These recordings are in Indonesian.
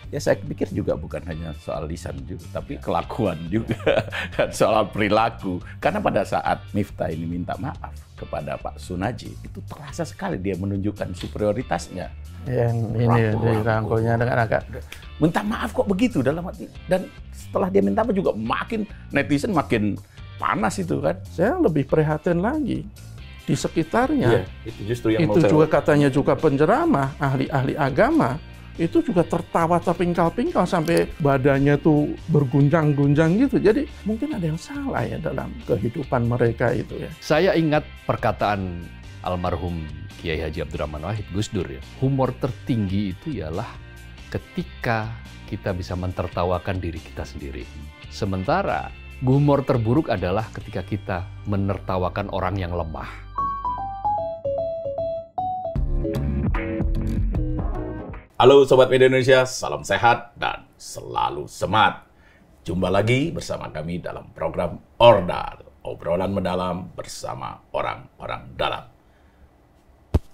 Ya saya pikir juga bukan hanya soal lisan juga, tapi kelakuan juga, dan soal perilaku. Karena pada saat Miftah ini minta maaf kepada Pak Sunarji, itu terasa sekali dia menunjukkan superioritasnya. Yang ini dirangkulnya dengan agak minta maaf kok begitu dalam hati. Dan setelah dia minta maaf juga netizen makin panas itu kan. Saya lebih prihatin lagi di sekitarnya. Iya, itu justru yang itu juga katanya juga penceramah, ahli-ahli agama. Itu juga tertawa terpingkal-pingkal sampai badannya tuh bergunjang-gunjang gitu. Jadi mungkin ada yang salah ya dalam kehidupan mereka itu ya. Saya ingat perkataan almarhum Kiai Haji Abdurrahman Wahid Gus Dur ya. Humor tertinggi itu ialah ketika kita bisa mentertawakan diri kita sendiri. Sementara humor terburuk adalah ketika kita menertawakan orang yang lemah. Halo Sobat Media Indonesia, salam sehat dan selalu semangat. Jumpa lagi bersama kami dalam program Ordal, obrolan mendalam bersama orang-orang dalam.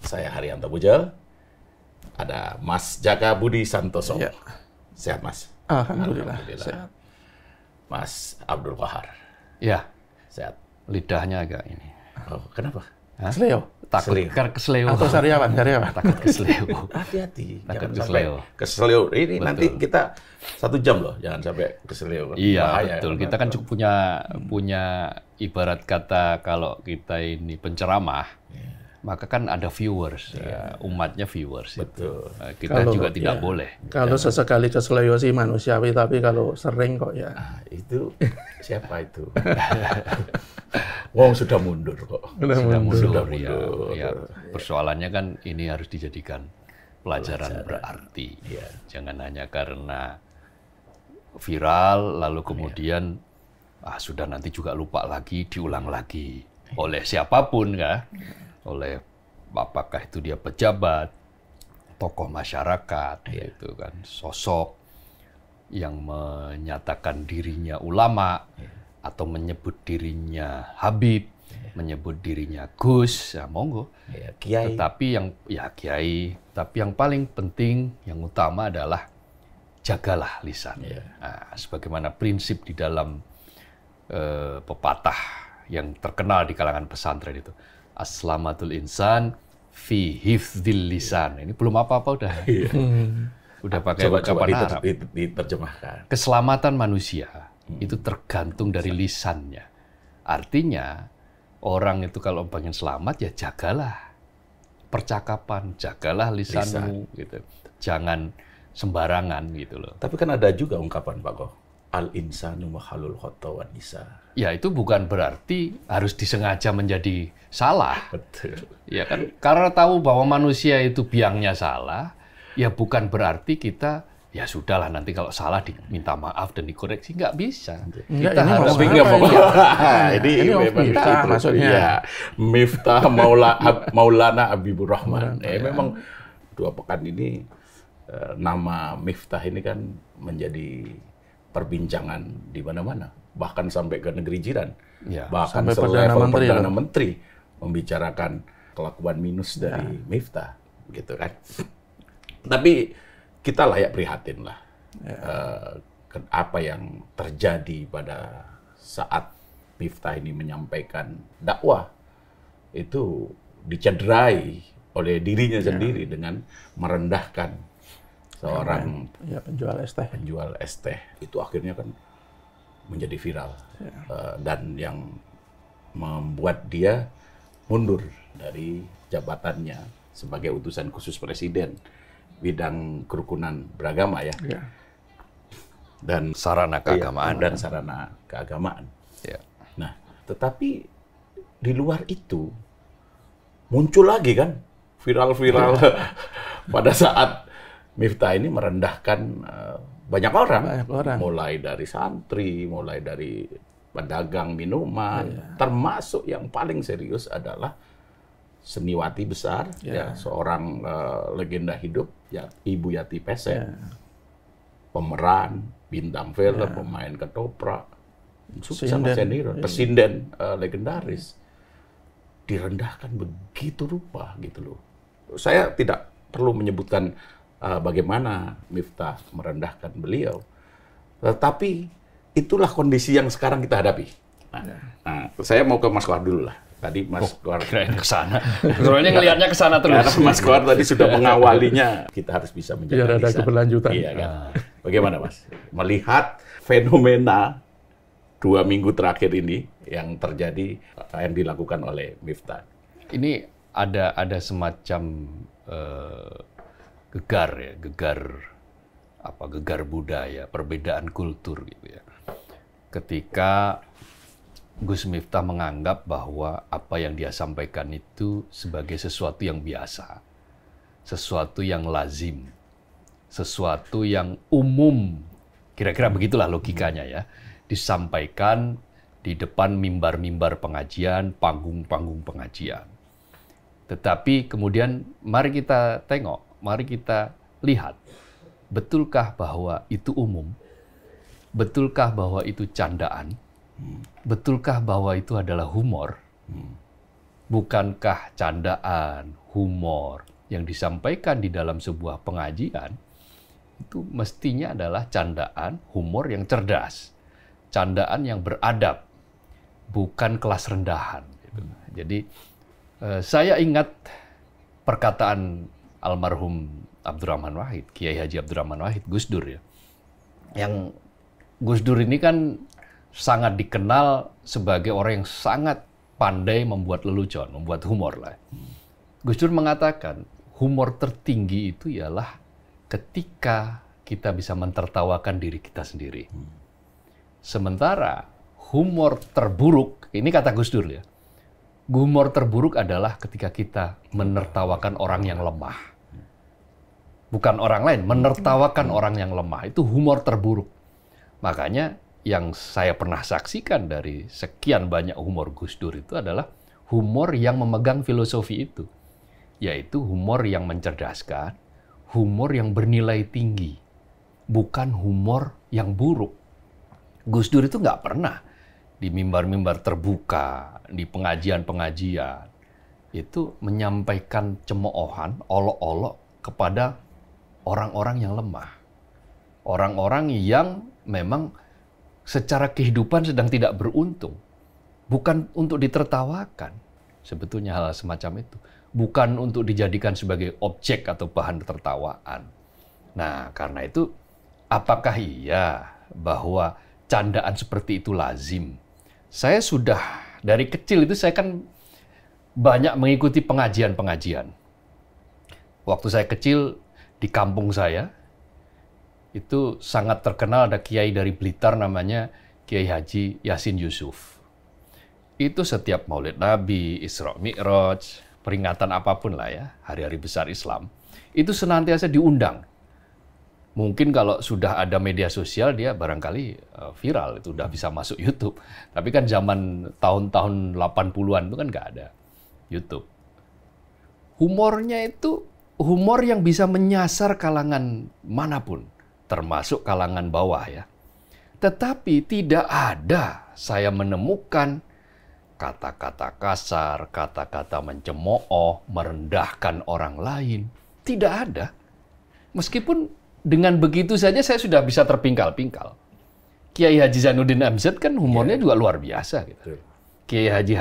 Saya Haryanto Bujel, ada Mas Jaka Budi Santoso. Ya. Sehat Mas? Alhamdulillah. Sehat. Mas Abdul Qahar. Ya, Sehat. lidahnya agak ini. Oh, kenapa? Kesleo. Takut kesleo. Atau sariawan. Takut kesleo. Hati-hati. Takut Jangan sampai kesleo. kesleo. Ini Betul. nanti kita 1 jam loh, jangan sampai kesleo. Iya, Bahaya, betul. kan? Kita kan cukup punya ibarat kata kalau kita ini penceramah, maka kan ada viewers, umatnya viewers. Betul. Kita juga tidak boleh. Kalau sesekali kesleo sih manusiawi, tapi kalau sering kok ya. Nah, itu siapa itu? Wong sudah mundur kok. Sudah mundur, mundur. ya. Persoalannya kan ini harus dijadikan pelajaran berarti. Iya. Jangan hanya karena viral, lalu kemudian sudah nanti juga lupa lagi, diulang lagi oleh siapapun, kan? Oleh apakah itu dia pejabat, tokoh masyarakat, gitu kan, sosok yang menyatakan dirinya ulama, atau menyebut dirinya Habib, menyebut dirinya Gus, ya monggo. Ya, Kiai. Tetapi Kiai, tapi yang paling penting, yang utama adalah jagalah lisan. Nah, sebagaimana prinsip di dalam pepatah yang terkenal di kalangan pesantren itu, Aslamatul insan fi hifdzil lisan. Ini belum apa-apa udah. Udah pakai ucapan Arab. Diterjemahkan. Keselamatan manusia itu tergantung dari lisannya. Artinya orang itu kalau pengen selamat ya jagalah percakapan, jagalah lisanmu gitu. Jangan sembarangan gitu loh. Tapi kan ada juga ungkapan Pak Goh, al-insanu mahalul khata wan nisa. Ya itu bukan berarti harus disengaja menjadi salah. Betul. Ya kan, karena tahu bahwa manusia itu biangnya salah, ya bukan berarti kita ya sudahlah nanti kalau salah diminta maaf dan dikoreksi, nggak bisa. Enggak, Kita ini harus ini memang Miftah itu, maksudnya. Ya, Miftah Maulana Habibur Rahman. Memang 2 pekan ini nama Miftah ini kan menjadi perbincangan di mana-mana, bahkan sampai ke negeri jiran. Ya, bahkan sampai selevel Perdana Perdana Menteri membicarakan kelakuan minus dari Miftah, gitu kan. Tapi kita layak prihatin lah apa yang terjadi pada saat Miftah ini menyampaikan dakwah itu dicederai oleh dirinya sendiri dengan merendahkan seorang penjual es teh. Itu akhirnya kan menjadi viral dan yang membuat dia mundur dari jabatannya sebagai utusan khusus presiden bidang kerukunan beragama ya. Dan sarana keagamaan. Dan sarana keagamaan. Ya. Nah, tetapi di luar itu muncul lagi kan viral-viral pada saat Miftah ini merendahkan banyak orang, mulai dari santri, mulai dari pedagang minuman, termasuk yang paling serius adalah seniwati besar, seorang legenda hidup, Ibu Yati Pesek, pemeran, bintang film, pemain ketoprak, pesinden legendaris, direndahkan begitu rupa gitu loh. Saya tidak perlu menyebutkan bagaimana Miftah merendahkan beliau. Tetapi itulah kondisi yang sekarang kita hadapi. Nah, saya mau ke Mas Kohar dulu lah. Tadi Mas Kohar kirain ke sana. Soalnya ngelihatnya ke sana terus. Karena Mas Kohar tadi sudah mengawalinya, kita harus bisa menjaga Biar ada lisan. keberlanjutan. Iya kan? Bagaimana Mas? Melihat fenomena 2 minggu terakhir ini yang terjadi, yang dilakukan oleh Miftah. Ini ada semacam gegar ya, gegar budaya, perbedaan kultur gitu ya. Ketika Gus Miftah menganggap bahwa apa yang dia sampaikan itu sebagai sesuatu yang biasa, sesuatu yang lazim, sesuatu yang umum, kira-kira begitulah logikanya ya, disampaikan di depan mimbar-mimbar pengajian, panggung-panggung pengajian. Tetapi kemudian mari kita tengok, mari kita lihat, betulkah bahwa itu umum? Betulkah bahwa itu candaan? Betulkah bahwa itu adalah humor? Bukankah candaan, humor yang disampaikan di dalam sebuah pengajian itu mestinya adalah candaan, humor yang cerdas, candaan yang beradab, bukan kelas rendahan. Jadi saya ingat perkataan almarhum Abdurrahman Wahid, Kiai Haji Abdurrahman Wahid, Gus Dur ya. Yang Gus Dur ini kan sangat dikenal sebagai orang yang sangat pandai membuat lelucon, membuat humor lah. Gus Dur mengatakan, humor tertinggi itu ialah ketika kita bisa mentertawakan diri kita sendiri. Sementara humor terburuk, ini kata Gus Dur ya, humor terburuk adalah ketika kita menertawakan orang yang lemah. Bukan orang lain, menertawakan orang yang lemah. Itu humor terburuk. Makanya yang saya pernah saksikan dari sekian banyak humor Gus Dur itu adalah humor yang memegang filosofi itu. Yaitu humor yang mencerdaskan, humor yang bernilai tinggi. Bukan humor yang buruk. Gus Dur itu nggak pernah di mimbar-mimbar terbuka, di pengajian-pengajian, itu menyampaikan cemoohan, olok-olok kepada orang-orang yang lemah. Orang-orang yang memang secara kehidupan sedang tidak beruntung. Bukan untuk ditertawakan. Sebetulnya hal semacam itu. Bukan untuk dijadikan sebagai objek atau bahan tertawaan. Nah, karena itu, apakah iya bahwa candaan seperti itu lazim? Saya sudah, dari kecil itu saya kan banyak mengikuti pengajian-pengajian. Waktu saya kecil, di kampung saya, itu sangat terkenal ada kiai dari Blitar namanya Kiai Haji Yasin Yusuf. Itu setiap Maulid Nabi, Isra Mi'raj, peringatan apapun lah ya, hari-hari besar Islam, itu senantiasa diundang. Mungkin kalau sudah ada media sosial dia barangkali viral, itu udah bisa masuk YouTube. Tapi kan zaman tahun-tahun 80-an itu kan nggak ada YouTube. Humornya itu humor yang bisa menyasar kalangan manapun, termasuk kalangan bawah ya. Tetapi tidak ada saya menemukan kata-kata kasar, kata-kata mencemooh, merendahkan orang lain. Tidak ada. Meskipun dengan begitu saja saya sudah bisa terpingkal-pingkal. Kiai Haji Zainuddin MZ kan humornya juga luar biasa gitu. Kiai Haji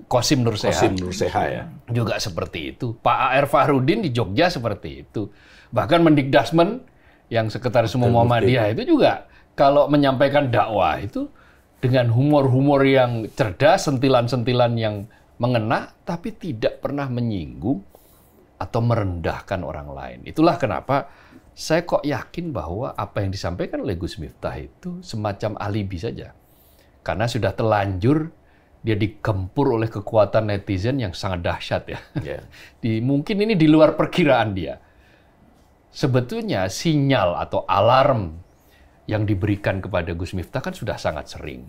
Qasim Nur Seha ya. Juga seperti itu. Pak A.R. Fahrudin di Jogja seperti itu. Bahkan Mendikdasmen yang sekretaris umum Muhammadiyah itu juga kalau menyampaikan dakwah itu dengan humor-humor yang cerdas, sentilan-sentilan yang mengena, tapi tidak pernah menyinggung atau merendahkan orang lain. Itulah kenapa saya kok yakin bahwa apa yang disampaikan oleh Gus Miftah itu semacam alibi saja. Karena sudah terlanjur dia digempur oleh kekuatan netizen yang sangat dahsyat ya. Yeah. Mungkin ini di luar perkiraan dia. Sebetulnya sinyal atau alarm yang diberikan kepada Gus Miftah kan sudah sangat sering.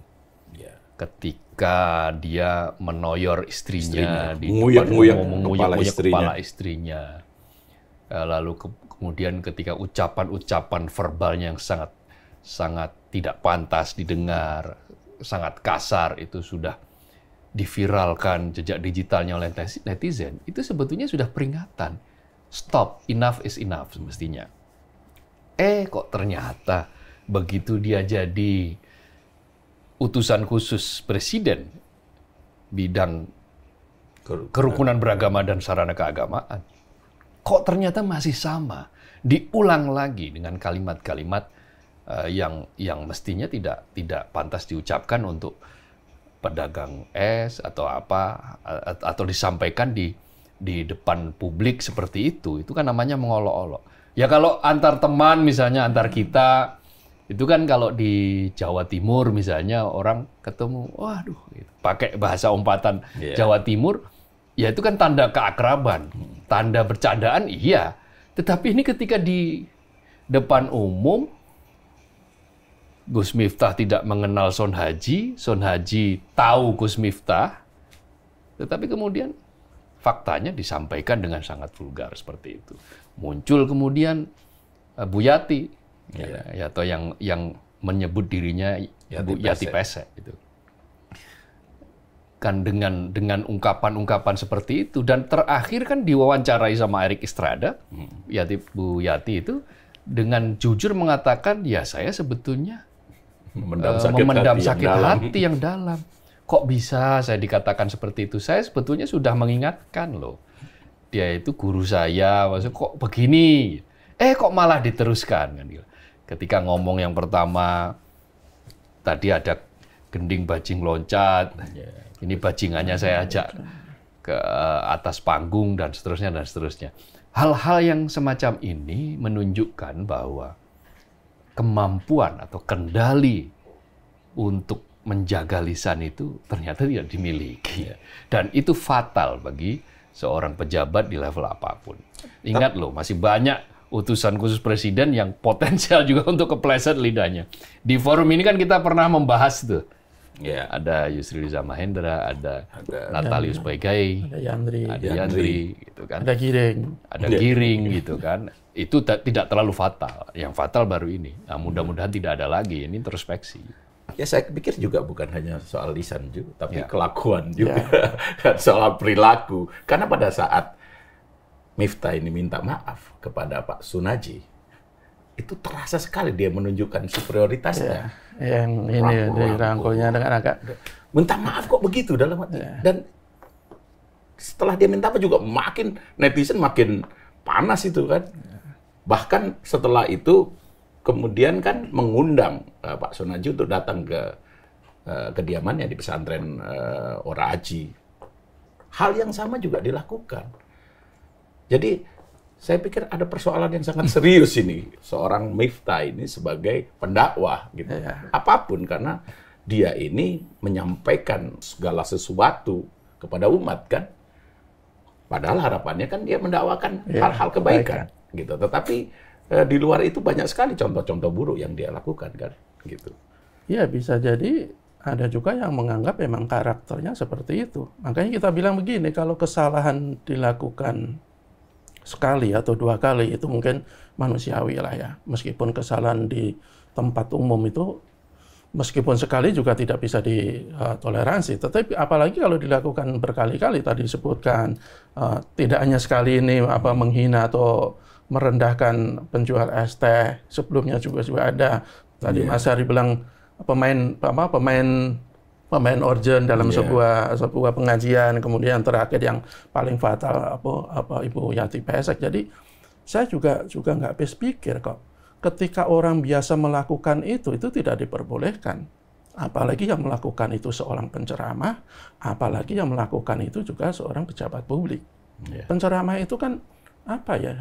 Yeah. Ketika dia menoyor istrinya di menguyak kepala istrinya. Lalu kemudian ketika ucapan-ucapan verbalnya yang sangat tidak pantas didengar, sangat kasar, itu sudah diviralkan jejak digitalnya oleh netizen, itu sebetulnya sudah peringatan stop, enough is enough semestinya. Kok ternyata begitu dia jadi utusan khusus presiden bidang kerukunan beragama dan sarana keagamaan, kok ternyata masih sama, diulang lagi dengan kalimat-kalimat yang mestinya tidak pantas diucapkan untuk pedagang es atau apa, atau disampaikan di depan publik seperti itu kan namanya mengolok-olok. Ya kalau antar teman misalnya, antar kita, itu kan kalau di Jawa Timur misalnya orang ketemu, waduh, gitu, pakai bahasa umpatan Jawa Timur, ya itu kan tanda keakraban, tanda bercandaan, iya. Tetapi ini ketika di depan umum, Gus Miftah tidak mengenal Son Haji tahu Gus Miftah, tetapi kemudian faktanya disampaikan dengan sangat vulgar seperti itu. Muncul kemudian Bu Yati, atau yang menyebut dirinya Bu Yati Pesek, gitu. Kan dengan ungkapan-ungkapan seperti itu, dan terakhir kan diwawancarai sama Erik Estrada, Bu Yati itu dengan jujur mengatakan, ya saya sebetulnya memendam sakit hati yang dalam. Kok bisa saya dikatakan seperti itu? Saya sebetulnya sudah mengingatkan loh. Dia itu guru saya, maksudnya kok begini? Kok malah diteruskan? Ketika ngomong yang pertama, tadi ada gending bajing loncat, ini bajingannya saya ajak ke atas panggung, dan seterusnya, dan seterusnya. Hal-hal yang semacam ini menunjukkan bahwa kemampuan atau kendali untuk menjaga lisan itu ternyata tidak dimiliki. Dan itu fatal bagi seorang pejabat di level apapun. Ingat loh, masih banyak utusan khusus presiden yang potensial juga untuk kepleset lidahnya. Di forum ini kan kita pernah membahas tuh. Ada Yusril Iza Mahendra, ada Natalius Baigai, ada Yandri, gitu kan. Ada Giring, gitu kan. Itu tidak terlalu fatal. Yang fatal baru ini. Nah, mudah-mudahan tidak ada lagi. Ini introspeksi. Ya saya pikir juga bukan hanya soal lisan juga, tapi kelakuan juga, soal perilaku. Karena pada saat Miftah ini minta maaf kepada Pak Sunarji, itu terasa sekali dia menunjukkan superioritasnya. Yang ini dirangkulnya dengan agak minta maaf kok begitu dalam hati. Dan setelah dia minta apa juga makin netizen makin panas itu kan. Bahkan setelah itu kemudian kan mengundang Pak Sunarji untuk datang ke kediamannya di pesantren Ora Aji. Hal yang sama juga dilakukan. Jadi saya pikir ada persoalan yang sangat serius ini, seorang Miftah ini sebagai pendakwah gitu. Apapun, karena dia ini menyampaikan segala sesuatu kepada umat kan. Padahal harapannya kan dia mendakwakan hal-hal kebaikan gitu. Tetapi di luar itu banyak sekali contoh-contoh buruk yang dia lakukan kan gitu. Ya, bisa jadi ada juga yang menganggap memang karakternya seperti itu. Makanya kita bilang begini, kalau kesalahan dilakukan sekali atau dua kali itu mungkin manusiawi lah ya. Meskipun kesalahan di tempat umum itu meskipun sekali juga tidak bisa ditoleransi. Tetapi apalagi kalau dilakukan berkali-kali, tadi disebutkan tidak hanya sekali ini menghina atau merendahkan penjual es teh, sebelumnya juga ada. Tadi Mas Ari bilang pemain organ dalam sebuah pengajian, kemudian terakhir yang paling fatal Ibu Yati Pesek. Jadi saya juga nggak habis pikir kok, ketika orang biasa melakukan itu tidak diperbolehkan. Apalagi yang melakukan itu seorang penceramah, apalagi yang melakukan itu juga seorang pejabat publik. Penceramah itu kan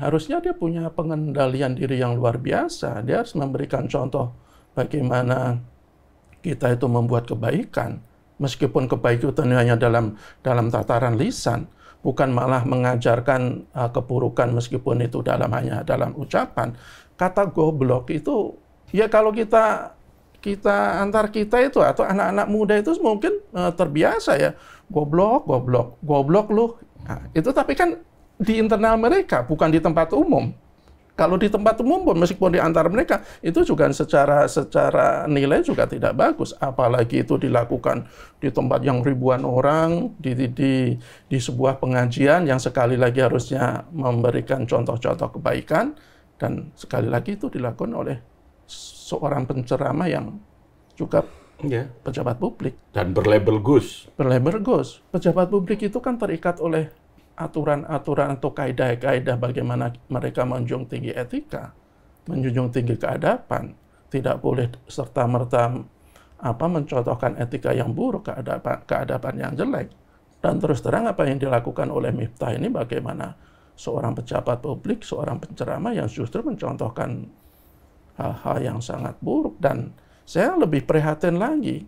harusnya dia punya pengendalian diri yang luar biasa. Dia harus memberikan contoh bagaimana kita itu membuat kebaikan, meskipun kebaikan itu hanya dalam tataran lisan, bukan malah mengajarkan keburukan meskipun itu hanya dalam ucapan. Kata goblok itu, ya kalau kita antar kita itu atau anak-anak muda itu mungkin terbiasa ya, goblok lu. Nah, itu tapi kan di internal mereka, bukan di tempat umum. Kalau di tempat umum pun, meskipun di antara mereka, itu juga secara nilai juga tidak bagus. Apalagi itu dilakukan di tempat yang ribuan orang, di sebuah pengajian yang sekali lagi harusnya memberikan contoh-contoh kebaikan, dan sekali lagi itu dilakukan oleh seorang penceramah yang juga pejabat publik. Dan berlabel Gus. Berlabel Gus. Pejabat publik itu kan terikat oleh aturan-aturan atau kaidah-kaidah bagaimana mereka menjunjung tinggi etika, menjunjung tinggi keadaban, tidak boleh serta-merta mencontohkan etika yang buruk, keadaban yang jelek. Dan terus terang apa yang dilakukan oleh Miftah ini bagaimana seorang pejabat publik, seorang penceramah yang justru mencontohkan hal-hal yang sangat buruk. Dan saya lebih prihatin lagi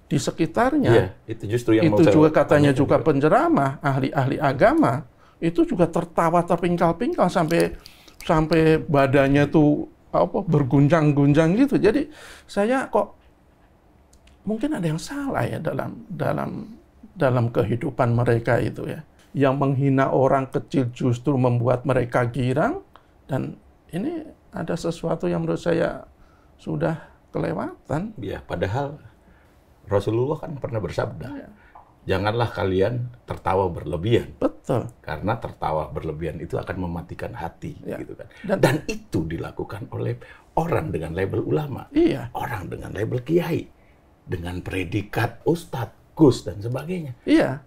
di sekitarnya, itu justru yang itu juga katanya juga penceramah, ahli-ahli agama, itu juga tertawa terpingkal-pingkal sampai badannya tuh bergunjang-gunjang gitu. Jadi saya kok mungkin ada yang salah ya dalam kehidupan mereka itu ya. Yang menghina orang kecil justru membuat mereka girang, dan ini ada sesuatu yang menurut saya sudah kelewatan. Ya, padahal Rasulullah kan pernah bersabda, janganlah kalian tertawa berlebihan. Betul. Karena tertawa berlebihan itu akan mematikan hati, gitu kan. Dan itu dilakukan oleh orang dengan label ulama, orang dengan label kiai, dengan predikat ustadz, gus dan sebagainya.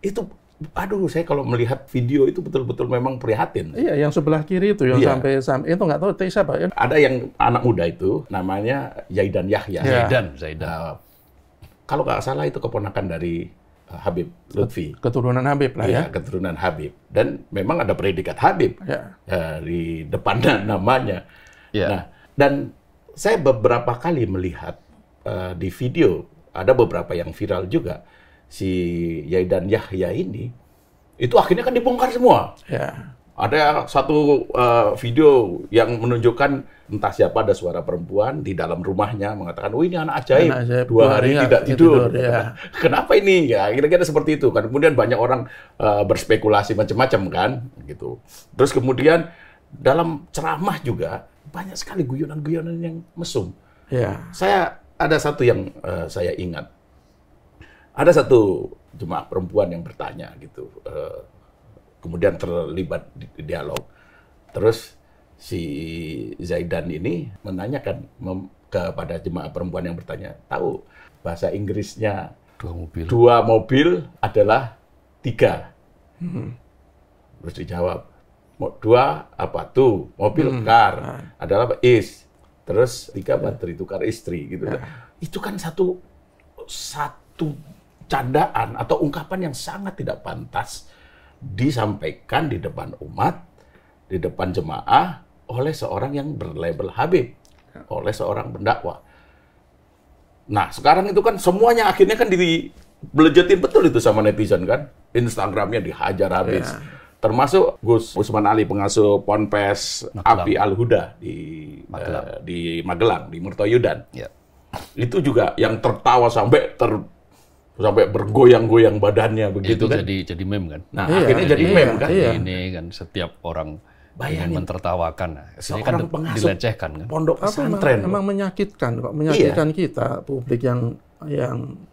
Itu, aduh, saya kalau melihat video itu betul-betul memang prihatin. Yang sebelah kiri itu yang sampai itu nggak tahu siapa. Ada yang anak muda itu namanya Zaidan Yahya. Zaidan. Kalau nggak salah itu keponakan dari Habib Lutfi. Keturunan Habib lah ya. Keturunan Habib. Dan memang ada predikat Habib di depan namanya. Nah, dan saya beberapa kali melihat di video, ada beberapa yang viral juga, si Zaidan Yahya ini, itu akhirnya kan dibongkar semua. Ada satu video yang menunjukkan entah siapa, ada suara perempuan di dalam rumahnya mengatakan, oh ini anak ajaib, 2 hari tidak tidur. Kenapa ini? Ya, kira-kira seperti itu kan. Kemudian banyak orang berspekulasi macam-macam kan, gitu. Terus kemudian dalam ceramah juga banyak sekali guyonan-guyonan yang mesum. Saya ada satu yang saya ingat. Ada satu jemaah perempuan yang bertanya gitu. Kemudian terlibat di dialog. Terus si Zaidan ini menanyakan kepada jemaah perempuan yang bertanya, tahu bahasa Inggrisnya 2 mobil adalah 3. Terus dijawab, 2 apa tuh? Mobil car adalah apa? Is. Terus 3 bateri tukar istri gitu. Itu kan satu candaan atau ungkapan yang sangat tidak pantas disampaikan di depan umat, di depan jemaah oleh seorang yang berlabel Habib, oleh seorang pendakwah. Nah, sekarang itu kan semuanya akhirnya kan dibelejetin betul itu sama netizen kan. Instagramnya dihajar habis. Termasuk Gus Usman Ali, pengasuh Ponpes Api Al-Huda di Magelang, di Mertoyudan. Itu juga yang tertawa sampai bergoyang-goyang badannya begitu. Itu kan. jadi meme kan. Nah, akhirnya jadi meme kan. Ini kan setiap orang ingin mentertawakan. Ini kan dilecehkan kan. Pondok pesantren. Memang menyakitkan kok, menyakitkan kita publik yang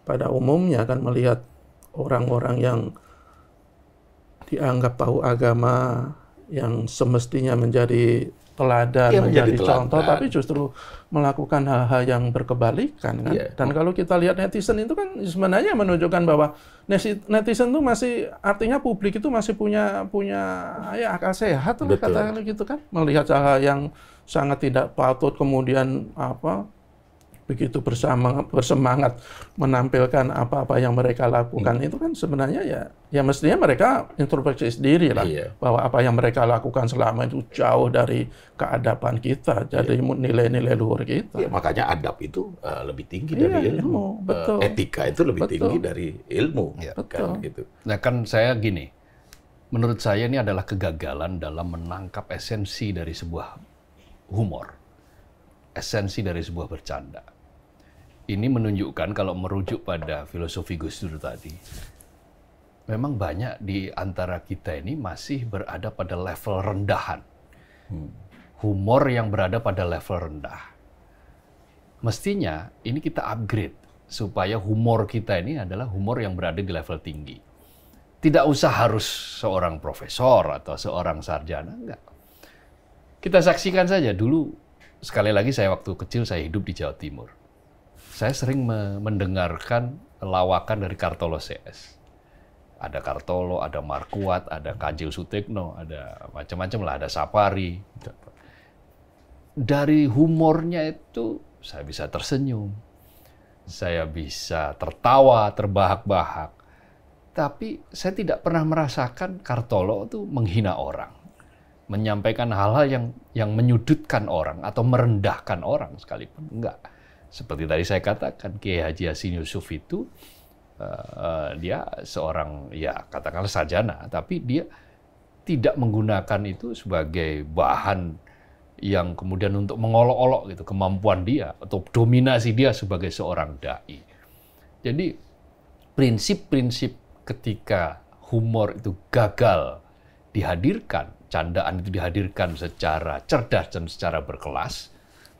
pada umumnya kan melihat orang-orang yang dianggap tahu agama, yang semestinya menjadi teladan, menjadi contoh, tapi justru melakukan hal-hal yang berkebalikan kan. Dan kalau kita lihat netizen itu kan sebenarnya menunjukkan bahwa netizen itu masih, artinya publik itu masih punya akal sehat lah, katakan gitu kan. Melihat hal-hal yang sangat tidak patut kemudian begitu bersemangat menampilkan apa-apa yang mereka lakukan, itu kan sebenarnya ya mestinya mereka introspeksi sendiri lah, bahwa apa yang mereka lakukan selama itu jauh dari keadaban kita, jadi nilai-nilai luhur kita. Makanya adab itu lebih tinggi dari ilmu. Etika itu lebih tinggi dari ilmu. Kan, gitu. Nah kan saya gini, menurut saya ini adalah kegagalan dalam menangkap esensi dari sebuah humor, esensi dari sebuah bercanda. Ini menunjukkan, kalau merujuk pada filosofi Gus Dur tadi, memang banyak di antara kita ini masih berada pada level rendahan. humor yang berada pada level rendah. Mestinya ini kita upgrade supaya humor kita ini adalah humor yang berada di level tinggi. Tidak usah harus seorang profesor atau seorang sarjana, enggak. Kita saksikan saja dulu, sekali lagi saya waktu kecil saya hidup di Jawa Timur. Saya sering mendengarkan lawakan dari Kartolo CS. Ada Kartolo, ada Markuat, ada Kanjil Sutekno, ada macam-macam lah, ada Sapari. Dari humornya itu saya bisa tersenyum, saya bisa tertawa, terbahak-bahak. Tapi saya tidak pernah merasakan Kartolo itu menghina orang, menyampaikan hal-hal yang menyudutkan orang atau merendahkan orang sekalipun. Enggak. Seperti tadi saya katakan, Kiai Haji Yasin Yusuf itu dia seorang, ya katakanlah sarjana, tapi dia tidak menggunakan itu sebagai bahan yang kemudian untuk mengolok-olok gitu kemampuan dia atau dominasi dia sebagai seorang dai. Jadi prinsip-prinsip ketika humor itu gagal dihadirkan, candaan itu dihadirkan secara cerdas dan secara berkelas,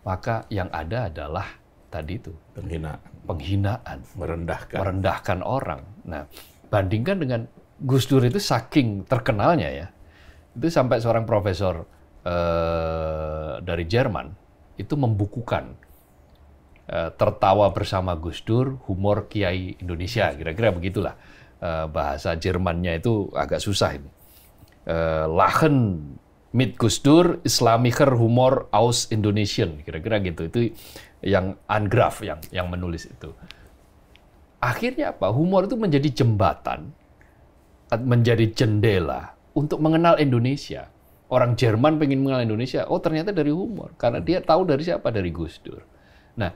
maka yang ada adalah tadi itu penghinaan, merendahkan orang. Nah, bandingkan dengan Gus Dur itu saking terkenalnya ya, itu sampai seorang profesor dari Jerman itu membukukan Tertawa Bersama Gus Dur, Humor Kiai Indonesia, kira-kira begitulah. Bahasa Jermannya itu agak susah ini. Lachen mit Gus Dur, Islamischer Humor aus Indonesian, kira-kira gitu. Itu yang Angraf yang menulis itu. Akhirnya apa? Humor itu menjadi jembatan, menjadi jendela untuk mengenal Indonesia. Orang Jerman pengen mengenal Indonesia, oh ternyata dari humor. Karena dia tahu dari siapa? Dari Gus Dur. Nah,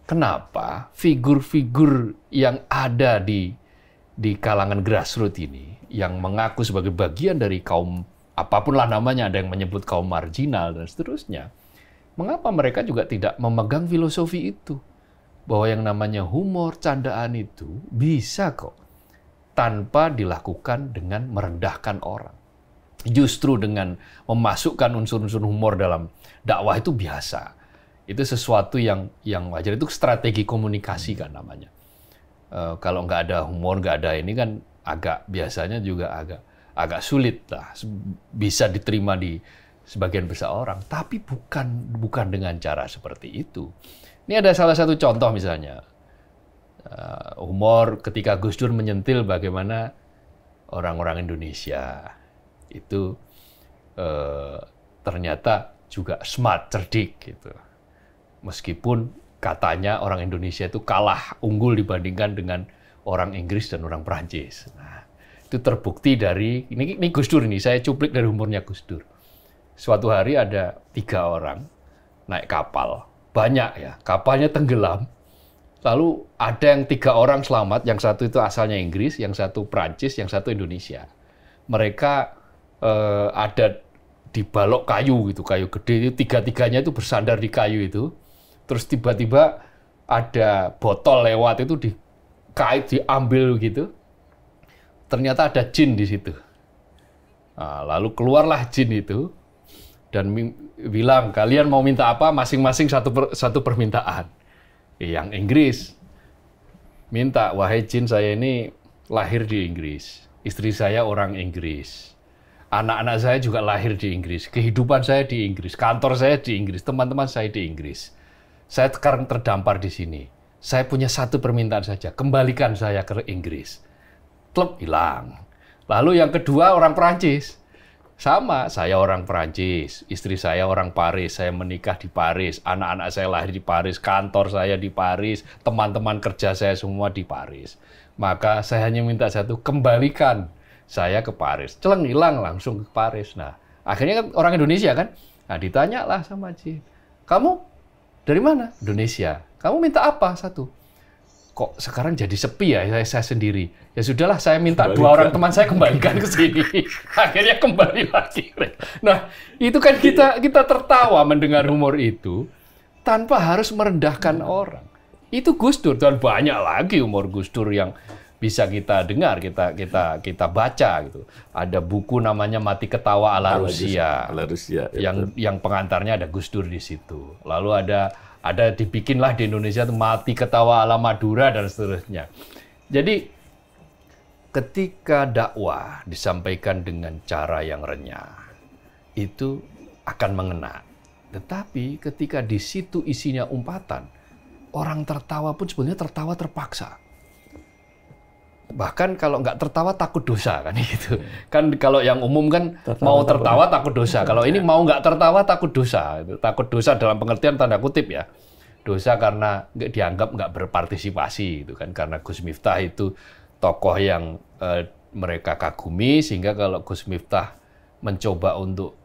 kenapa figur-figur yang ada di kalangan grassroots ini, yang mengaku sebagai bagian dari kaum, apapun lah namanya, ada yang menyebut kaum marginal dan seterusnya, mengapa mereka juga tidak memegang filosofi itu? Bahwa yang namanya humor, candaan itu bisa kok tanpa dilakukan dengan merendahkan orang. Justru dengan memasukkan unsur-unsur humor dalam dakwah itu biasa. Itu sesuatu yang wajar, itu strategi komunikasi kan namanya. Kalau nggak ada humor, nggak ada ini kan biasanya juga agak sulit lah, bisa diterima di sebagian besar orang. Tapi bukan dengan cara seperti itu. Ini ada salah satu contoh misalnya, humor ketika Gus Dur menyentil bagaimana orang-orang Indonesia itu ternyata juga smart, cerdik gitu. Meskipun katanya orang Indonesia itu kalah unggul dibandingkan dengan orang Inggris dan orang Perancis. Nah, itu terbukti dari ini Gus Dur ini, saya cuplik dari humornya Gus Dur. Suatu hari ada 3 orang naik kapal, banyak ya, kapalnya tenggelam. Lalu ada yang 3 orang selamat, yang satu itu asalnya Inggris, yang satu Perancis, yang satu Indonesia. Mereka ada di balok kayu gitu, kayu gede itu, 3-tiganya itu bersandar di kayu itu. Terus tiba-tiba ada botol lewat itu dikait, diambil gitu. Ternyata ada jin di situ. Nah, lalu keluarlah jin itu dan bilang, kalian mau minta apa? Masing-masing satu permintaan. Yang Inggris minta, wahai jin, saya ini lahir di Inggris. Istri saya orang Inggris. Anak-anak saya juga lahir di Inggris. Kehidupan saya di Inggris. Kantor saya di Inggris. Teman-teman saya di Inggris. Saya sekarang terdampar di sini. Saya punya satu permintaan saja. Kembalikan saya ke Inggris. Klub hilang. Lalu yang kedua orang Perancis. Sama, saya orang Perancis. Istri saya orang Paris. Saya menikah di Paris. Anak-anak saya lahir di Paris. Kantor saya di Paris. Teman-teman kerja saya semua di Paris. Maka saya hanya minta satu, kembalikan saya ke Paris. Celeng, hilang langsung ke Paris. Nah, akhirnya kan orang Indonesia kan. Nah, ditanyalah sama jin. Kamu dari mana? Indonesia. Kamu minta apa? Satu. Kok sekarang jadi sepi ya saya sendiri? Ya sudahlah, saya minta 2 orang teman saya kembalikan ke sini. Akhirnya kembali lagi. Nah, itu kan kita tertawa mendengar humor itu tanpa harus merendahkan orang. Itu Gus Dur, dan banyak lagi humor Gus Dur yang bisa kita dengar, kita baca gitu. Ada buku namanya Mati Ketawa ala Rusia. Yang pengantarnya ada Gus Dur di situ. Lalu ada dibikinlah di Indonesia tuh Mati Ketawa ala Madura dan seterusnya. Jadi ketika dakwah disampaikan dengan cara yang renyah, itu akan mengena. Tetapi ketika di situ isinya umpatan, orang tertawa pun sebenarnya tertawa terpaksa. Bahkan kalau nggak tertawa takut dosa kan gitu. Kan kalau yang umum kan mau tertawa takut dosa. Kalau ini mau nggak tertawa takut dosa. Takut dosa dalam pengertian tanda kutip ya. Dosa karena dianggap nggak berpartisipasi itu kan. Karena Gus Miftah itu tokoh yang mereka kagumi, sehingga kalau Gus Miftah mencoba untuk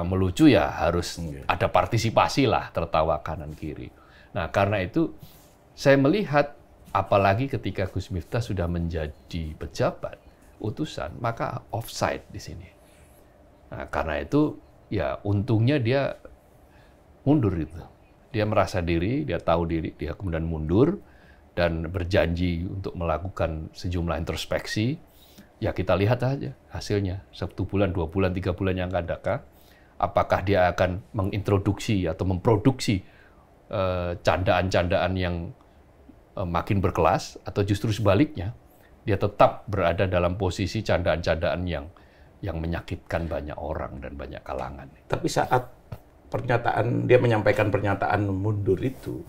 melucu ya harus ada partisipasi lah, tertawa kanan kiri. Nah karena itu saya melihat, apalagi ketika Gus Miftah sudah menjadi pejabat, utusan, maka offside di sini. Nah, karena itu, ya untungnya dia mundur itu. Dia merasa diri, dia tahu diri, dia kemudian mundur dan berjanji untuk melakukan sejumlah introspeksi. Ya kita lihat aja hasilnya, 1 bulan, 2 bulan, 3 bulan yang akan datang. Apakah dia akan mengintroduksi atau memproduksi candaan-candaan yang makin berkelas, atau justru sebaliknya, dia tetap berada dalam posisi candaan-candaan yang menyakitkan banyak orang dan banyak kalangan. Tapi saat dia menyampaikan pernyataan mundur itu,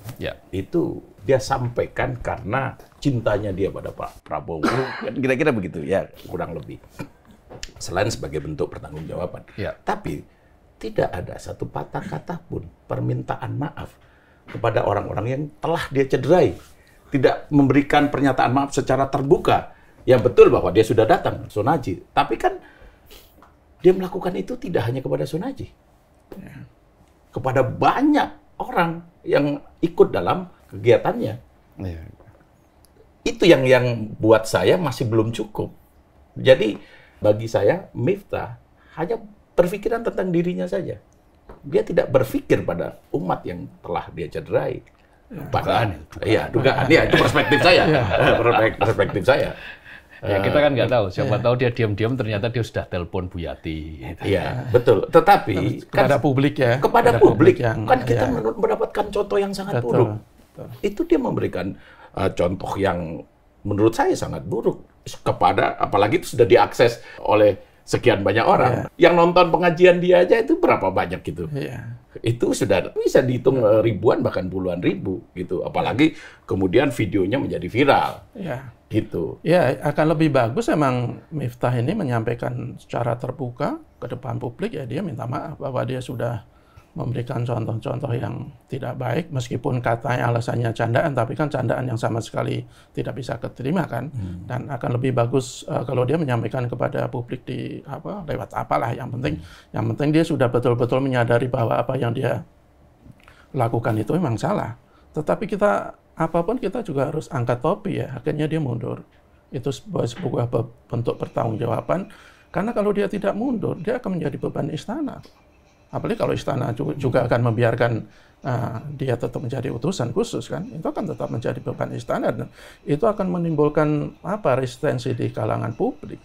itu dia sampaikan karena cintanya dia pada Pak Prabowo. Kira-kira begitu ya, kurang lebih. Selain sebagai bentuk pertanggungjawaban. Tapi tidak ada satu patah kata pun permintaan maaf kepada orang-orang yang telah dia cederai. Tidak memberikan pernyataan maaf secara terbuka. Yang betul bahwa dia sudah datang, Sonaji. Tapi kan dia melakukan itu tidak hanya kepada Sonaji. Kepada banyak orang yang ikut dalam kegiatannya. Itu yang buat saya masih belum cukup. Jadi bagi saya, Miftah hanya berpikiran tentang dirinya saja. Dia tidak berpikir pada umat yang telah dia cederai. Dugaan. Ya, itu perspektif saya. Perspektif saya. Ya, kita kan nggak tahu. Siapa tahu dia diam-diam ternyata dia sudah telepon Bu Yati. Iya, betul. Tetapi kepada publik ya. Kepada publik yang kan kita mendapatkan contoh yang sangat buruk. Itu dia memberikan contoh yang menurut saya sangat buruk kepada, apalagi itu sudah diakses oleh sekian banyak orang. Yang nonton pengajian dia aja itu berapa banyak gitu. Itu sudah bisa dihitung ribuan bahkan puluhan ribu gitu. Apalagi kemudian videonya menjadi viral. Gitu. Ya, akan lebih bagus emang Miftah ini menyampaikan secara terbuka ke depan publik, ya dia minta maaf bahwa dia sudah memberikan contoh-contoh yang tidak baik, meskipun katanya alasannya candaan, tapi kan candaan yang sama sekali tidak bisa diterima kan. Dan akan lebih bagus kalau dia menyampaikan kepada publik lewat apalah, yang penting dia sudah betul-betul menyadari bahwa apa yang dia lakukan itu memang salah. Tetapi kita apapun kita juga harus angkat topi ya. Akhirnya dia mundur. Itu sebuah bentuk pertanggungjawaban, karena kalau dia tidak mundur, dia akan menjadi beban istana. Apalagi kalau istana juga akan membiarkan dia tetap menjadi utusan khusus kan, itu akan tetap menjadi beban istana dan itu akan menimbulkan resistensi di kalangan publik.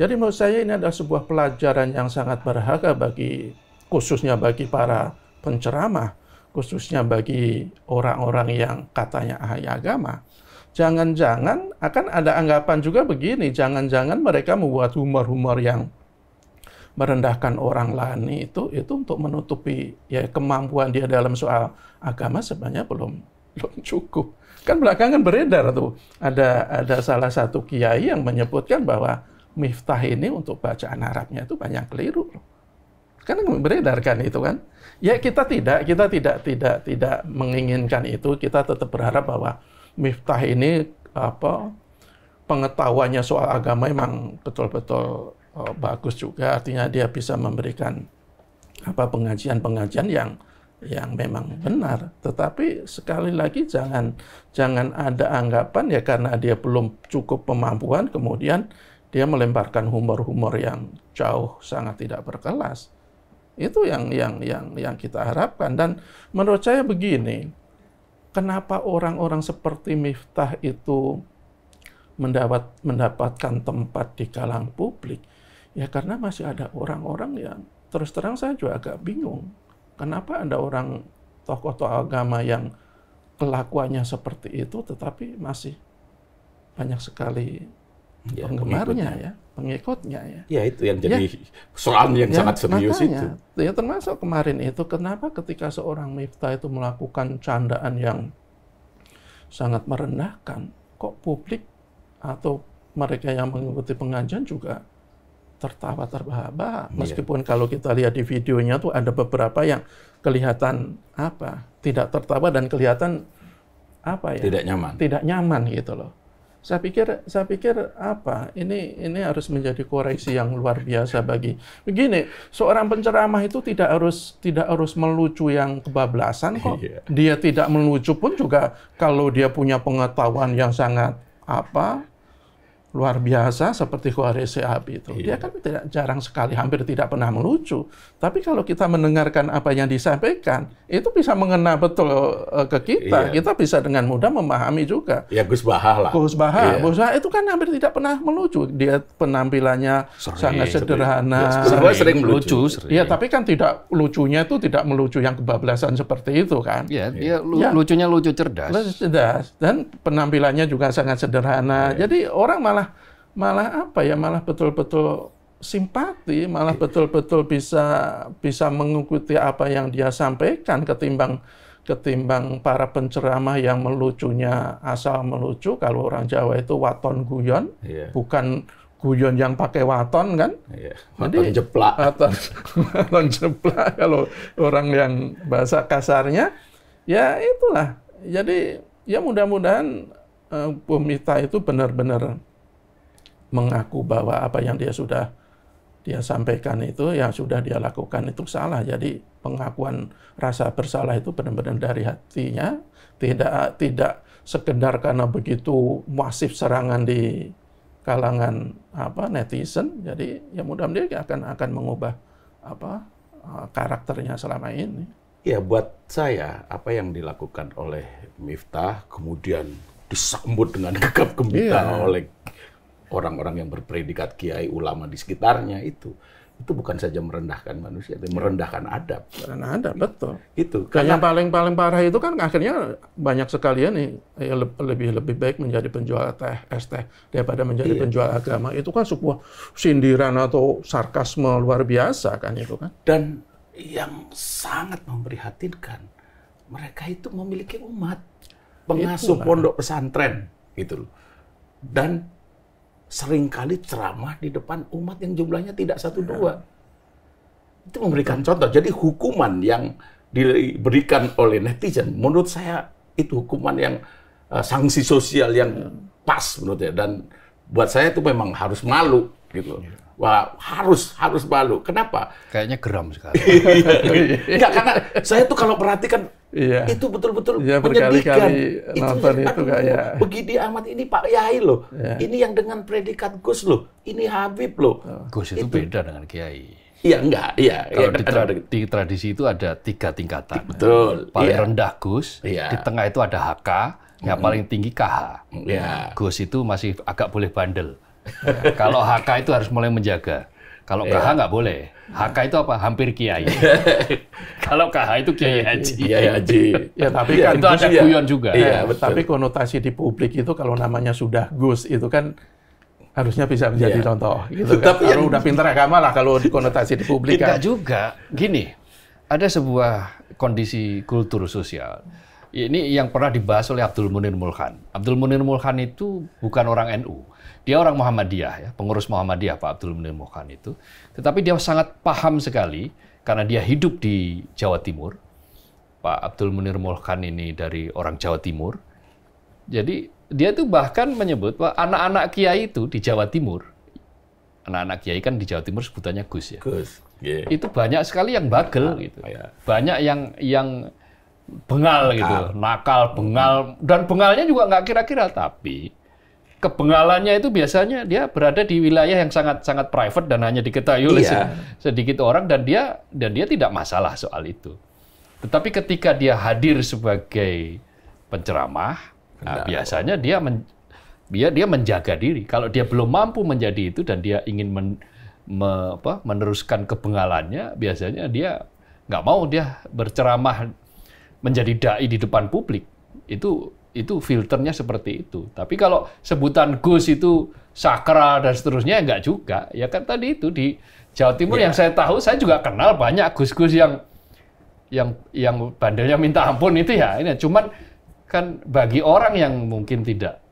Jadi menurut saya ini adalah sebuah pelajaran yang sangat berharga khususnya bagi para penceramah, khususnya bagi orang-orang yang katanya ahli agama. Jangan-jangan akan ada anggapan juga begini, jangan-jangan mereka membuat humor-humor yang merendahkan orang lain itu untuk menutupi ya kemampuan dia dalam soal agama sebenarnya belum cukup. Kan belakangan beredar tuh ada salah satu kiai yang menyebutkan bahwa Miftah ini untuk bacaan Arabnya itu banyak keliru. Kan beredar kan itu kan. Ya kita tidak menginginkan itu, kita tetap berharap bahwa Miftah ini pengetahuannya soal agama memang betul-betul bagus juga, artinya dia bisa memberikan pengajian-pengajian yang memang benar. Tetapi sekali lagi jangan ada anggapan ya karena dia belum cukup kemampuan kemudian dia melemparkan humor-humor yang jauh sangat tidak berkelas. Itu yang kita harapkan. Dan menurut saya begini, kenapa orang-orang seperti Miftah itu mendapatkan tempat di kalangan publik, ya karena masih ada orang-orang yang terus terang saya juga agak bingung. Kenapa ada orang tokoh-tokoh agama yang kelakuannya seperti itu, tetapi masih banyak sekali penggemarnya, pengikutnya ya. Ya itu yang jadi soal yang sangat serius makanya, itu. Ya termasuk kemarin itu, kenapa ketika seorang Miftah itu melakukan candaan yang sangat merendahkan, kok publik atau mereka yang mengikuti pengajian juga tertawa terbahak-bahak. Meskipun kalau kita lihat di videonya tuh ada beberapa yang kelihatan tidak tertawa dan kelihatan tidak nyaman gitu loh. Saya pikir ini harus menjadi koreksi yang luar biasa begini, seorang penceramah itu tidak harus melucu yang kebablasan kok. Dia tidak melucu pun juga kalau dia punya pengetahuan yang sangat luar biasa seperti Khawarij Shihab itu. Dia kan jarang sekali, hampir tidak pernah melucu. Tapi kalau kita mendengarkan apa yang disampaikan, itu bisa mengena betul ke kita. Kita bisa dengan mudah memahami juga. Ya Gus Baha lah. Gus Baha itu kan hampir tidak pernah melucu. Dia penampilannya sangat sederhana. Sering melucu. Iya, tapi kan tidak lucunya itu tidak melucu yang kebablasan seperti itu kan. Iya, lucunya lucu cerdas. Dan penampilannya juga sangat sederhana. Jadi orang malah betul-betul simpati, malah betul-betul bisa mengikuti apa yang dia sampaikan ketimbang para penceramah yang melucunya asal melucu. Kalau orang Jawa itu waton guyon, bukan guyon yang pakai waton kan? Waton jeplak. Waton jeplak kalau orang yang bahasa kasarnya. Ya itulah. Jadi ya mudah-mudahan Bu Miftah itu benar-benar mengaku bahwa apa yang dia sampaikan itu, yang sudah dia lakukan itu salah. Jadi pengakuan rasa bersalah itu benar-benar dari hatinya, tidak sekedar karena begitu masif serangan di kalangan netizen. Jadi ya mudah-mudahan dia akan mengubah karakternya selama ini. Ya buat saya apa yang dilakukan oleh Miftah kemudian disambut dengan gegap gempita oleh orang-orang yang berpredikat kiai ulama di sekitarnya itu bukan saja merendahkan manusia, tapi merendahkan adab. Merendahkan adab, betul. Itu. Karena yang paling parah itu kan akhirnya banyak sekali lebih baik menjadi penjual es teh daripada menjadi penjual agama. Itu kan sebuah sindiran atau sarkasme luar biasa kan itu kan. Dan yang sangat memprihatinkan, mereka itu memiliki umat, pengasuh pondok pesantren gitu loh. Dan seringkali ceramah di depan umat yang jumlahnya tidak 1-2. Itu memberikan contoh. Jadi hukuman yang diberikan oleh netizen, menurut saya itu hukuman yang sanksi sosial yang pas menurut saya. Dan buat saya itu memang harus malu gitu. Wah, harus malu. Kenapa? Kayaknya geram sekali. Enggak, karena saya tuh kalau perhatikan itu betul-betul menyedihkan. Nonton itu kayak begini amat, ini Pak Yai loh. Ini yang dengan predikat Gus loh. Ini Habib loh. Gus itu beda dengan Kiai. Iya, enggak. Iya. Kalau di tradisi itu ada 3 tingkatan. Betul. Paling rendah Gus, di tengah itu ada HK, yang paling tinggi KH. Gus itu masih agak boleh bandel. Kalau HK itu harus mulai menjaga. Kalau KH nggak boleh. HK itu apa? Hampir kiai. Kalau KH itu kiai haji. Kiai haji. Ya tapi kan itu ada guyon juga. Tapi konotasi di publik itu kalau namanya sudah Gus itu kan harusnya bisa menjadi contoh. Gitu kan. Tapi udah pintar agama lah kalau konotasi di publik kan. Tidak juga. Gini, ada sebuah kondisi kultur sosial. Ini yang pernah dibahas oleh Abdul Munir Mulkhan. Abdul Munir Mulkhan itu bukan orang NU. Dia orang Muhammadiyah, ya, pengurus Muhammadiyah Pak Abdul Munir Mulkhan itu. Tetapi dia sangat paham sekali karena dia hidup di Jawa Timur. Pak Abdul Munir Mulkhan ini dari orang Jawa Timur. Jadi dia itu bahkan menyebut bahwa anak-anak kiai itu di Jawa Timur, anak-anak kiai kan di Jawa Timur sebutannya Gus ya. Gus. Itu banyak sekali yang bagel gitu. Banyak yang bengal gitu, nakal, bengal, dan bengalnya juga nggak kira-kira, tapi kebengalannya itu biasanya dia berada di wilayah yang sangat private dan hanya diketahui oleh sedikit orang, dan dia tidak masalah soal itu. Tetapi ketika dia hadir sebagai penceramah, biasanya dia Dia menjaga diri. Kalau dia belum mampu menjadi itu dan dia ingin meneruskan kebengalannya, biasanya dia nggak mau dia berceramah menjadi dai di depan publik. Itu filternya seperti itu. Tapi kalau sebutan Gus itu sakral dan seterusnya, enggak juga. Ya kan tadi itu di Jawa Timur yang saya tahu, saya juga kenal banyak Gus-Gus yang bandelnya minta ampun itu ya. Ini cuman kan bagi orang yang mungkin tidak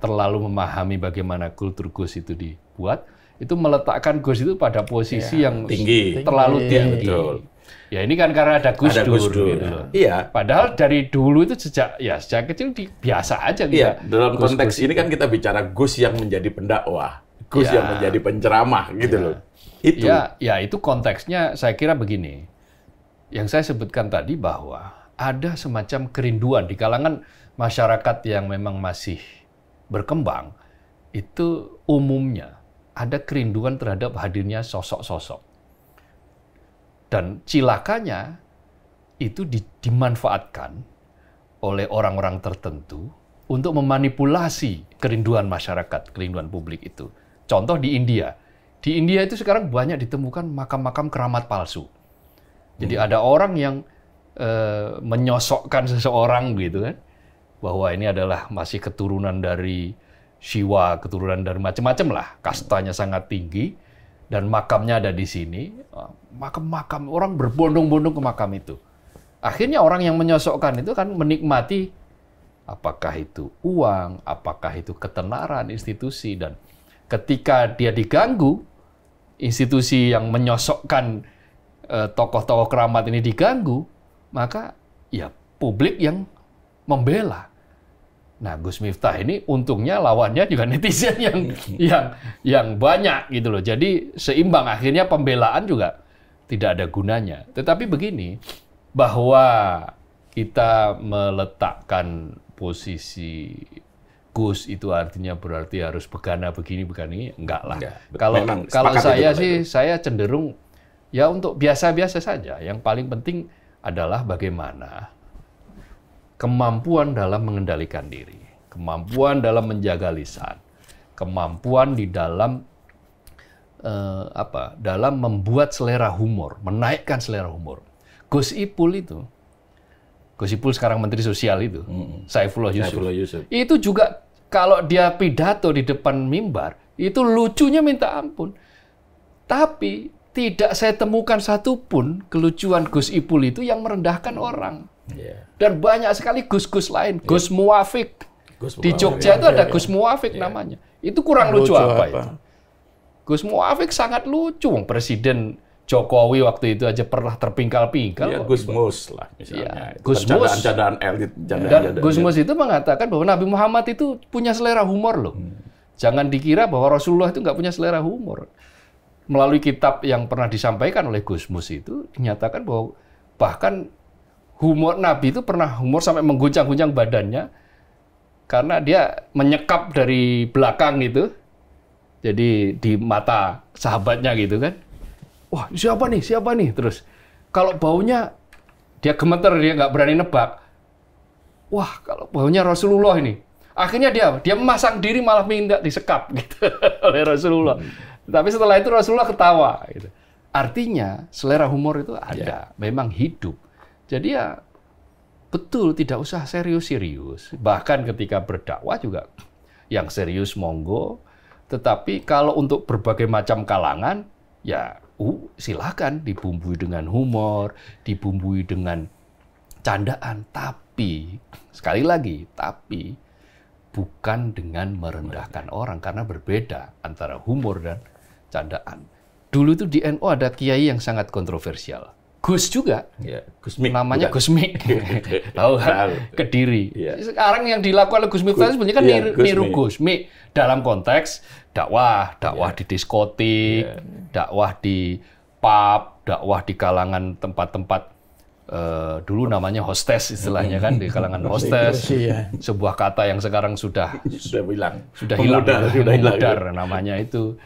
terlalu memahami bagaimana kultur Gus itu dibuat, itu meletakkan Gus itu pada posisi yang tinggi, terlalu tinggi. Betul. Ya ini kan karena ada Gus Dur gitu loh. Iya. Padahal dari dulu itu sejak kecil biasa aja kita. Iya, dalam konteks ini kan kita bicara Gus yang menjadi pendakwah, Gus yang menjadi penceramah gitu loh. Itu. Ya itu konteksnya saya kira begini. Yang saya sebutkan tadi bahwa ada semacam kerinduan di kalangan masyarakat yang memang masih berkembang, itu umumnya ada kerinduan terhadap hadirnya sosok-sosok. Dan cilakanya itu dimanfaatkan oleh orang-orang tertentu untuk memanipulasi kerinduan masyarakat, kerinduan publik itu. Contoh di India. Di India itu sekarang banyak ditemukan makam-makam keramat palsu. Jadi ada orang yang menyosokkan seseorang gitu kan, bahwa ini adalah masih keturunan dari Shiva, keturunan dari macam-macam lah, kastanya sangat tinggi, dan makamnya ada di sini. Makam-makam, orang berbondong-bondong ke makam itu. Akhirnya orang yang menyosokkan itu kan menikmati apakah itu uang, apakah itu ketenaran institusi, dan ketika dia diganggu, institusi yang menyosokkan tokoh-tokoh keramat ini diganggu, maka ya publik yang membela. Nah, Gus Miftah ini untungnya lawannya juga netizen yang banyak gitu loh. Jadi seimbang, akhirnya pembelaan juga tidak ada gunanya. Tetapi begini, bahwa kita meletakkan posisi Gus itu artinya berarti harus begana begini, enggak lah. Kalau saya sih, saya cenderung ya untuk biasa-biasa saja. Yang paling penting adalah bagaimana kemampuan dalam mengendalikan diri, kemampuan dalam menjaga lisan, kemampuan di dalam dalam membuat selera humor, menaikkan selera humor. Gus Ipul sekarang Menteri Sosial itu, Saifullah Yusuf. Itu juga kalau dia pidato di depan mimbar, itu lucunya minta ampun. Tapi tidak saya temukan satupun kelucuan Gus Ipul itu yang merendahkan orang. Dan banyak sekali Gus-Gus lain. Gus Muwafiq. Di Jogja itu ada Gus Muwafiq namanya. Itu kurang lucu apa itu? Gus Muwafiq sangat lucu. Presiden Jokowi waktu itu aja pernah terpingkal-pingkal. Ya, Gus Mus lah misalnya. Gus Mus. Candaan elit. Dan Gus Mus itu mengatakan bahwa Nabi Muhammad itu punya selera humor loh. Jangan dikira bahwa Rasulullah itu nggak punya selera humor. Melalui kitab yang pernah disampaikan oleh Gus Mus itu dinyatakan bahwa bahkan humor Nabi itu pernah humor sampai mengguncang-guncang badannya karena dia menyekap dari belakang gitu. Jadi di mata sahabatnya gitu kan. Wah, siapa nih? Terus kalau baunya dia gemeter, dia nggak berani nebak. Wah, kalau baunya Rasulullah ini. Akhirnya dia memasang diri malah minta disekap gitu oleh Rasulullah. Tapi setelah itu Rasulullah ketawa. Gitu. Artinya selera humor itu ada, memang hidup. Jadi ya betul, tidak usah serius-serius. Bahkan ketika berdakwah juga yang serius monggo. Tetapi kalau untuk berbagai macam kalangan, ya silakan dibumbui dengan humor, dibumbui dengan candaan. Tapi sekali lagi, bukan dengan merendahkan orang, karena berbeda antara humor dan candaan. Dulu itu di NU ada kiai yang sangat kontroversial. Gus juga. Ya, Gusmik. Namanya Gusmik. Tahu kan? Kediri. Ya. Sekarang yang dilakukan oleh Gus Miftah sebenarnya kan niru Gusmik dalam konteks dakwah di diskotik, dakwah di pub, dakwah di kalangan tempat-tempat dulu namanya hostes istilahnya kan, di kalangan hostes. Sebuah kata yang sekarang sudah hilang namanya itu.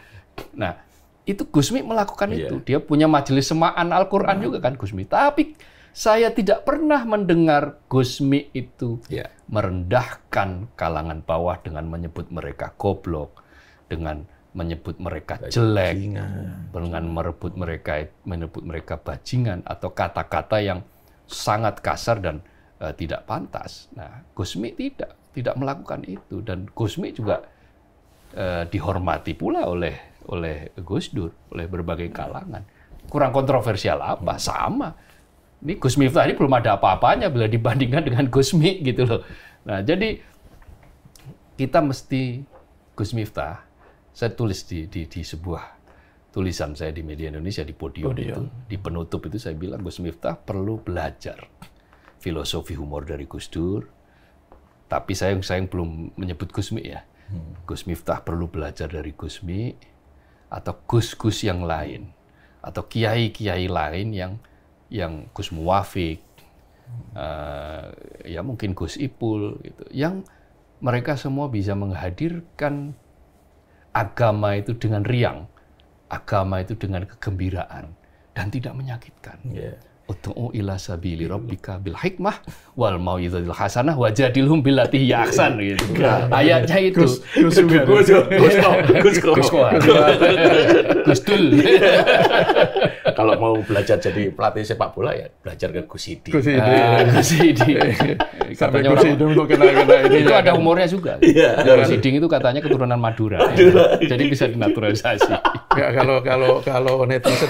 Nah, itu Gusmi melakukan itu. Dia punya majelis semaan Al-Quran juga kan Gusmi. Tapi Saya tidak pernah mendengar Gusmi itu Ya. merendahkan kalangan bawah dengan menyebut mereka goblok, dengan menyebut mereka jelek, dengan menyebut mereka bajingan, atau kata-kata yang sangat kasar dan tidak pantas. Nah, Gusmi tidak melakukan itu, dan Gusmi juga dihormati pula oleh Gus Dur, oleh berbagai kalangan. Kurang kontroversial apa? Sama. Ini Gus Miftah ini belum ada apa-apanya bila dibandingkan dengan Gusmi gitu loh. Nah, jadi kita mesti Gus Miftah, saya tulis di sebuah tulisan saya di Media Indonesia di podium. Itu, di penutup itu saya bilang Gus Miftah perlu belajar filosofi humor dari Gus Dur. Tapi saya belum menyebut Gusmi ya. Gus Miftah perlu belajar dari Gusmi atau gus-gus yang lain atau kiai-kiai lain yang Gus Muwafiq, ya mungkin Gus Ipul gitu, yang mereka semua bisa menghadirkan agama itu dengan riang, agama itu dengan kegembiraan dan tidak menyakitkan. Ud'u ila sabili rabbika bil hikmah wal mau'izatil hasanah wajadilhum billati hiya ahsan gitu. Ayatnya itu. Gus Dul. Kalau mau belajar jadi pelatih sepak bola ya belajar ke Gus Idi. Gus Idi. Sampai Gus Idi untuk kena ini. Itu ada humornya juga. Gus Idi itu katanya keturunan Madura. Jadi bisa dinaturalisasi. Kalau netizen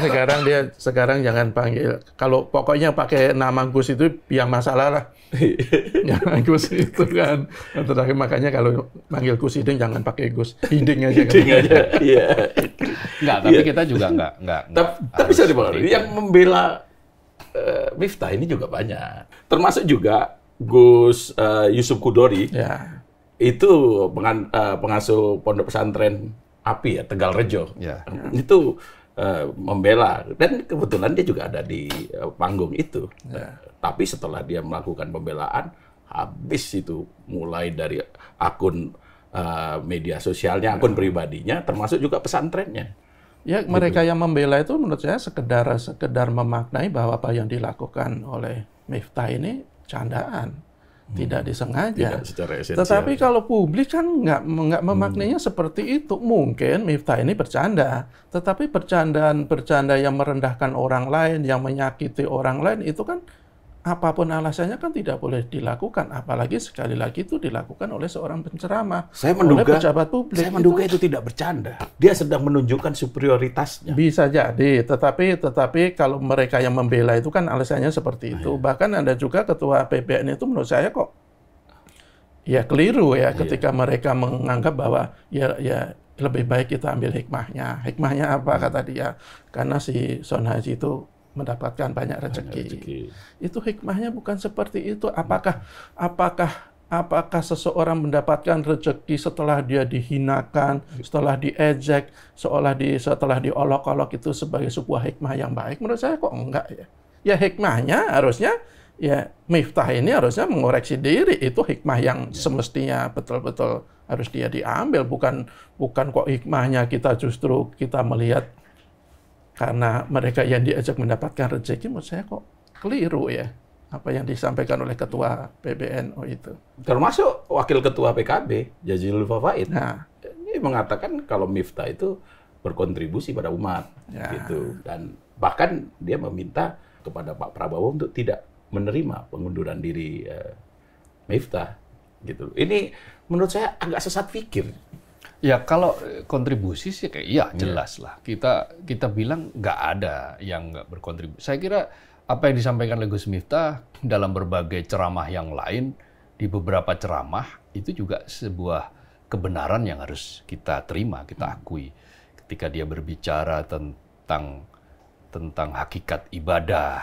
sekarang jangan panggil, kalau pokoknya pakai nama Gus itu yang masalah lah. Jangan Gus itu kan. Terakhir makanya kalau panggil Gus Hiding jangan pakai Gus Hiding aja. Iya. Enggak, tapi kita juga enggak. Tapi bisa dipengaruhi. Yang membela Miftah ini juga banyak. Termasuk juga Gus Yusuf Kudori. Ya. Itu pengasuh pondok pesantren API ya, Tegal Rejo. Ya. Itu membela, dan kebetulan dia juga ada di panggung itu. Tapi setelah dia melakukan pembelaan, habis itu mulai dari akun media sosialnya, akun pribadinya, termasuk juga pesantrennya. Ya, mereka yang membela itu menurut saya sekedar memaknai bahwa apa yang dilakukan oleh Miftah ini candaan. Tidak disengaja. Tidak secara esensial. Tetapi kalau publik kan nggak memaknainya seperti itu. Mungkin Miftah ini bercanda, tetapi bercanda yang merendahkan orang lain, yang menyakiti orang lain, itu kan apapun alasannya kan tidak boleh dilakukan. Apalagi sekali lagi itu dilakukan oleh seorang penceramah, oleh pejabat publik. Saya menduga itu tidak bercanda. Dia sedang menunjukkan superioritasnya. Bisa jadi, tetapi kalau mereka yang membela itu kan alasannya seperti itu. Bahkan ada juga ketua PBN itu menurut saya kok ya keliru ya ketika mereka menganggap bahwa ya lebih baik kita ambil hikmahnya. Hikmahnya apa kata dia? Karena si Son Haji itu mendapatkan banyak rezeki. Itu hikmahnya bukan seperti itu. Apakah seseorang mendapatkan rezeki setelah dia dihinakan, setelah diejek, setelah diolok-olok itu sebagai sebuah hikmah yang baik? Menurut saya kok enggak ya. Ya hikmahnya harusnya ya Miftah ini harusnya mengoreksi diri. Itu hikmah yang semestinya betul-betul harus dia diambil. Bukan kok hikmahnya kita melihat karena mereka yang diajak mendapatkan rezeki, menurut saya kok keliru ya apa yang disampaikan oleh ketua PBNU itu. Termasuk wakil ketua PKB, Jazilul Fawaid. Nah, ini mengatakan kalau Miftah itu berkontribusi pada umat, gitu. Dan bahkan dia meminta kepada Pak Prabowo untuk tidak menerima pengunduran diri Miftah, gitu. Ini menurut saya agak sesat pikir. Ya kalau kontribusi sih kayak jelas lah. Kita bilang nggak ada yang nggak berkontribusi. Saya kira apa yang disampaikan oleh Gus Miftah dalam berbagai ceramah yang lain, di beberapa ceramah itu juga sebuah kebenaran yang harus kita terima, kita akui. Ketika dia berbicara tentang hakikat ibadah,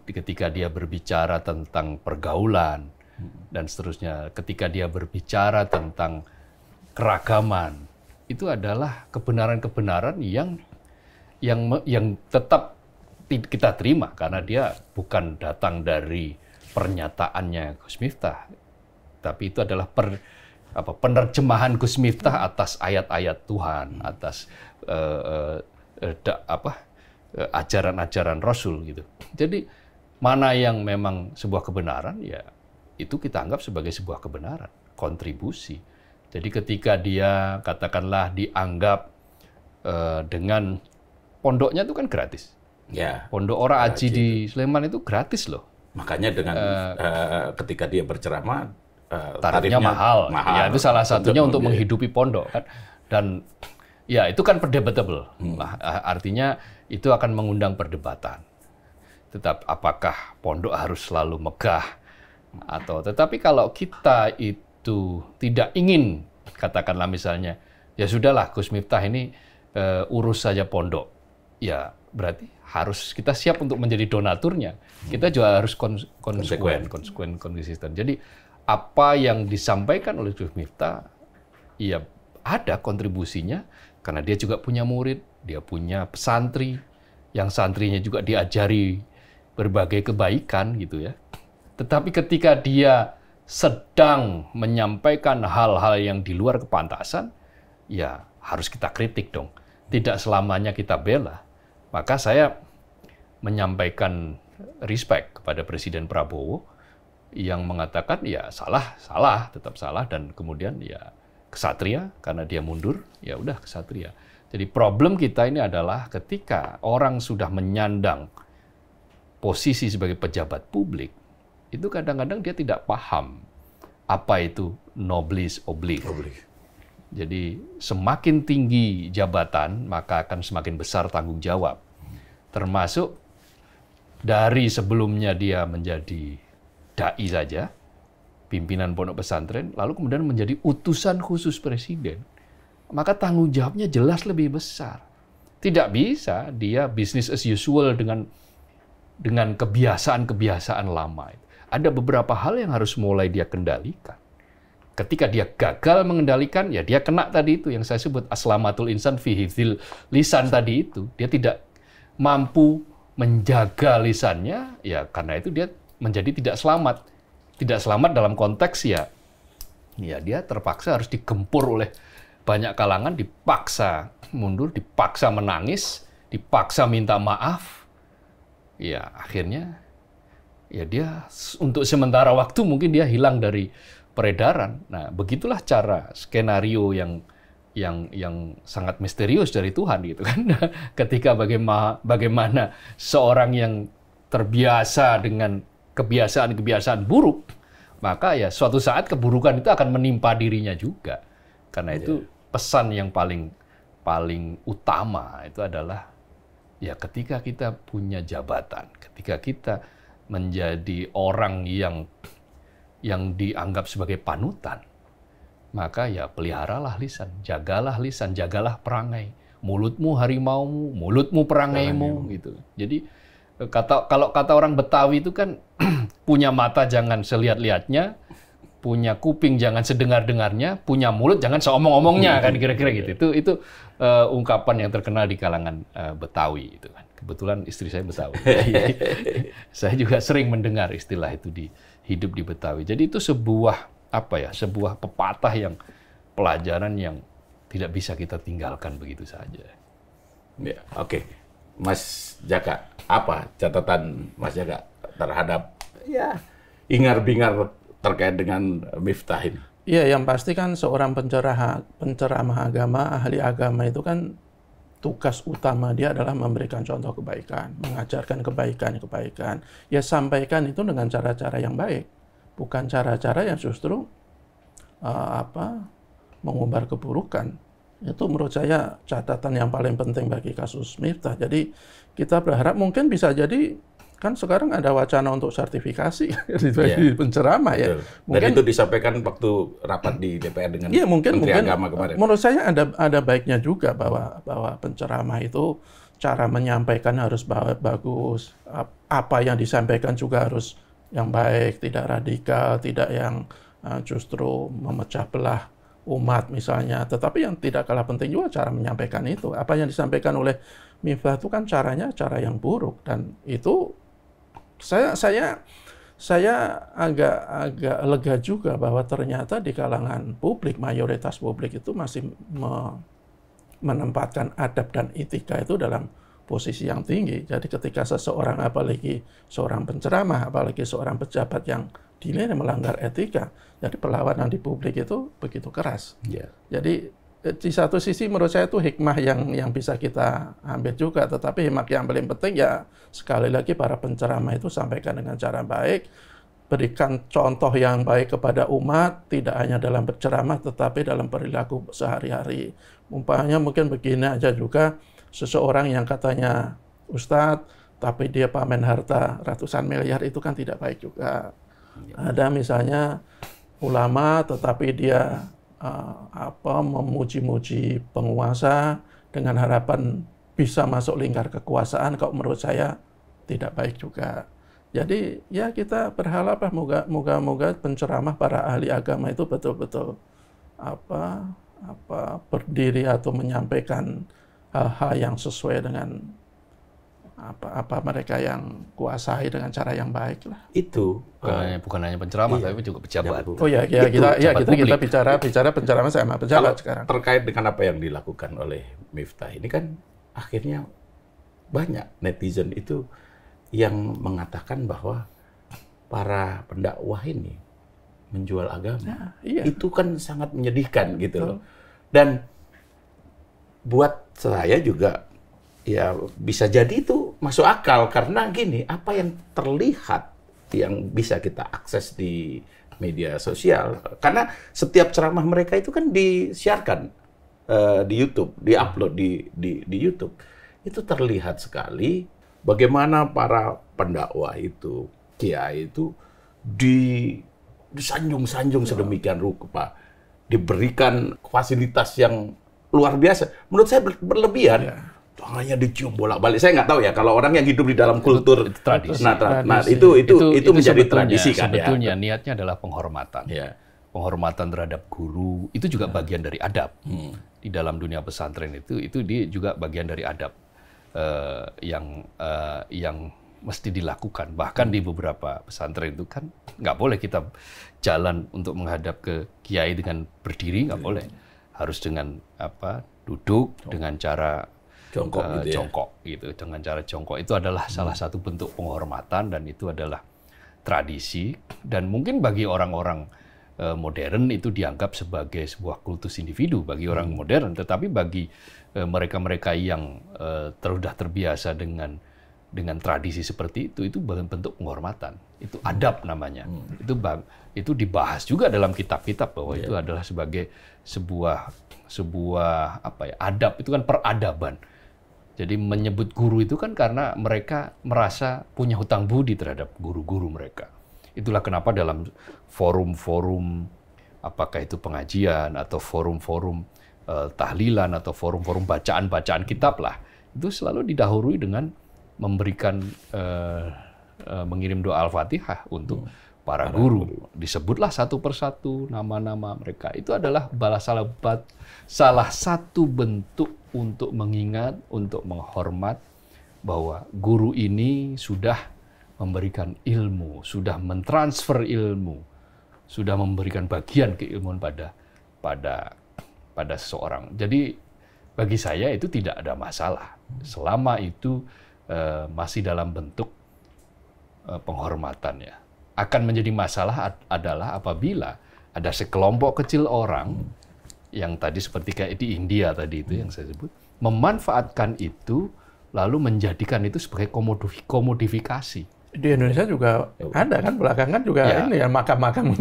ketika dia berbicara tentang pergaulan dan seterusnya, ketika dia berbicara tentang keragaman, itu adalah kebenaran-kebenaran yang tetap kita terima karena dia bukan datang dari pernyataannya Gus Miftah, tapi itu adalah penerjemahan Gus Miftah atas ayat-ayat Tuhan, atas ajaran-ajaran Rasul gitu. Jadi mana yang memang sebuah kebenaran, ya itu kita anggap sebagai sebuah kebenaran, kontribusi. Jadi ketika dia katakanlah dianggap dengan pondoknya itu kan gratis. Ya. Pondok Ora Aji di Sleman itu gratis loh. Makanya dengan ketika dia berceramah tarifnya mahal. Ya itu salah satunya untuk menghidupi pondok kan. Dan ya itu kan perdebatable. Artinya itu akan mengundang perdebatan. Tetap apakah pondok harus selalu megah atau tetapi kalau kita itu tidak ingin katakanlah misalnya ya sudahlah Gus Miftah ini urus saja pondok. Ya berarti harus kita siap untuk menjadi donaturnya. Kita juga harus konsisten. Jadi apa yang disampaikan oleh Gus Miftah, ya ada kontribusinya karena dia juga punya murid, dia punya pesantri, yang santrinya juga diajari berbagai kebaikan gitu ya. Tetapi ketika dia sedang menyampaikan hal-hal yang di luar kepantasan, ya harus kita kritik dong. Tidak selamanya kita bela. Maka saya menyampaikan respect kepada Presiden Prabowo yang mengatakan ya salah, tetap salah dan kemudian ya kesatria karena dia mundur, ya udah kesatria. Jadi problem kita ini adalah ketika orang sudah menyandang posisi sebagai pejabat publik, itu kadang-kadang dia tidak paham apa itu noblis oblig. Jadi semakin tinggi jabatan, maka akan semakin besar tanggung jawab. Termasuk dari sebelumnya dia menjadi dai saja, pimpinan pondok pesantren, lalu kemudian menjadi utusan khusus presiden. Maka tanggung jawabnya jelas lebih besar. Tidak bisa dia business as usual dengan kebiasaan-kebiasaan lama. Ada beberapa hal yang harus mulai dia kendalikan. Ketika dia gagal mengendalikan, ya dia kena tadi itu yang saya sebut aslamatul insan fi hifdzil lisan tadi itu. Dia tidak mampu menjaga lisannya, ya karena itu dia menjadi tidak selamat. Tidak selamat dalam konteks ya dia terpaksa harus digempur oleh banyak kalangan, dipaksa mundur, dipaksa menangis, dipaksa minta maaf. Ya akhirnya ya dia untuk sementara waktu mungkin dia hilang dari peredaran. Nah, begitulah cara skenario yang sangat misterius dari Tuhan gitu kan. Ketika bagaimana seorang yang terbiasa dengan kebiasaan-kebiasaan buruk, maka ya suatu saat keburukan itu akan menimpa dirinya juga. Karena itu pesan yang paling utama itu adalah ya ketika kita punya jabatan, ketika kita menjadi orang yang dianggap sebagai panutan, maka ya peliharalah lisan, jagalah perangai. Mulutmu harimaumu, mulutmu perangaimu gitu. Jadi kalau kata orang Betawi itu kan punya mata jangan selihat-lihatnya, punya kuping jangan sedengar-dengarnya, punya mulut jangan seomong-omongnya kan kira-kira gitu. Itu ungkapan yang terkenal di kalangan Betawi itu kan. Kebetulan istri saya Betawi. Saya juga sering mendengar istilah itu hidup di Betawi. Jadi itu sebuah pepatah yang pelajaran yang tidak bisa kita tinggalkan begitu saja. Ya, oke. Mas Jaka, apa catatan Mas Jaka terhadap ingar-bingar terkait dengan Miftah ini? Iya, yang pasti kan seorang penceramah agama, ahli agama itu kan tugas utama dia adalah memberikan contoh kebaikan, mengajarkan kebaikan. Ya sampaikan itu dengan cara-cara yang baik, bukan cara-cara yang justru mengumbar keburukan. Itu menurut saya catatan yang paling penting bagi kasus Miftah. Jadi kita berharap mungkin bisa jadi kan sekarang ada wacana untuk sertifikasi bagi penceramah ya. Mungkin, dan itu disampaikan waktu rapat di DPR dengan Menteri Agama kemarin. Menurut saya ada baiknya juga bahwa penceramah itu cara menyampaikan harus bagus, apa yang disampaikan juga harus yang baik, tidak radikal, tidak yang justru memecah belah umat misalnya. Tetapi yang tidak kalah penting juga cara menyampaikan itu. Apa yang disampaikan oleh Miftah itu kan caranya cara yang buruk, dan itu saya agak lega juga bahwa ternyata di kalangan publik, mayoritas publik itu masih menempatkan adab dan etika itu dalam posisi yang tinggi. Jadi ketika seseorang, apalagi seorang penceramah, apalagi seorang pejabat yang dinilai melanggar etika, jadi perlawanan di publik itu begitu keras. Yeah. Jadi di satu sisi menurut saya itu hikmah yang bisa kita ambil juga, tetapi hikmah yang paling penting ya sekali lagi para penceramah itu sampaikan dengan cara baik, berikan contoh yang baik kepada umat, tidak hanya dalam berceramah tetapi dalam perilaku sehari-hari. Umpamanya mungkin begini aja juga, seseorang yang katanya ustadz tapi dia pamer harta ratusan miliar, itu kan tidak baik juga. Ada misalnya ulama tetapi dia memuji-muji penguasa dengan harapan bisa masuk lingkar kekuasaan, kalau menurut saya tidak baik juga. Jadi ya kita berharap moga-moga penceramah para ahli agama itu betul-betul berdiri atau menyampaikan hal-hal yang sesuai dengan apa mereka yang kuasai dengan cara yang baik lah. Itu bukan hanya penceramah, tapi juga pejabat. Oh ya, kita bicara penceramah sama pejabat sekarang. Terkait dengan apa yang dilakukan oleh Miftah ini kan akhirnya banyak netizen itu yang mengatakan bahwa para pendakwah ini menjual agama. Nah, iya. Itu kan sangat menyedihkan gitu loh. Dan buat saya juga ya bisa jadi itu masuk akal, karena gini, apa yang terlihat yang bisa kita akses di media sosial, karena setiap ceramah mereka itu kan disiarkan di YouTube, diupload di YouTube, itu terlihat sekali bagaimana para pendakwa itu, kiai itu disanjung-sanjung sedemikian rupa, diberikan fasilitas yang luar biasa. Menurut saya berlebihan. Ya. Hanya dicium bolak-balik. Saya nggak tahu ya kalau orang yang hidup di dalam kultur tradisi. Itu menjadi tradisi kan. Sebetulnya niatnya adalah penghormatan. Ya. Penghormatan terhadap guru itu juga bagian dari adab. Di dalam dunia pesantren itu dia juga bagian dari adab yang mesti dilakukan. Bahkan di beberapa pesantren itu kan nggak boleh kita jalan untuk menghadap ke kiai dengan berdiri, nggak boleh. Harus dengan duduk dengan cara jongkok gitu. Dengan cara jongkok itu adalah salah satu bentuk penghormatan, dan itu adalah tradisi, dan mungkin bagi orang-orang modern itu dianggap sebagai sebuah kultus individu bagi orang modern, tetapi bagi mereka-mereka yang sudah terbiasa dengan tradisi seperti itu bentuk penghormatan. Itu adab namanya. Itu dibahas juga dalam kitab-kitab bahwa itu adalah sebagai sebuah adab, itu kan peradaban. Jadi menyebut guru itu kan karena mereka merasa punya hutang budi terhadap guru-guru mereka. Itulah kenapa dalam forum-forum, apakah itu pengajian atau forum-forum tahlilan atau forum-forum bacaan-bacaan kitab lah, itu selalu didahului dengan memberikan mengirim doa Al-Fatihah untuk para guru. Disebutlah satu persatu nama-nama mereka. Itu adalah salah satu bentuk untuk mengingat, untuk menghormat bahwa guru ini sudah memberikan ilmu, sudah mentransfer ilmu, sudah memberikan bagian keilmuan pada seseorang. Jadi bagi saya itu tidak ada masalah selama itu masih dalam bentuk penghormatan ya. Akan menjadi masalah adalah apabila ada sekelompok kecil orang yang tadi seperti kayak di India tadi itu yang saya sebut, memanfaatkan itu lalu menjadikan itu sebagai komodifikasi. Di Indonesia juga ada kan, belakangan juga ini ya makam-makam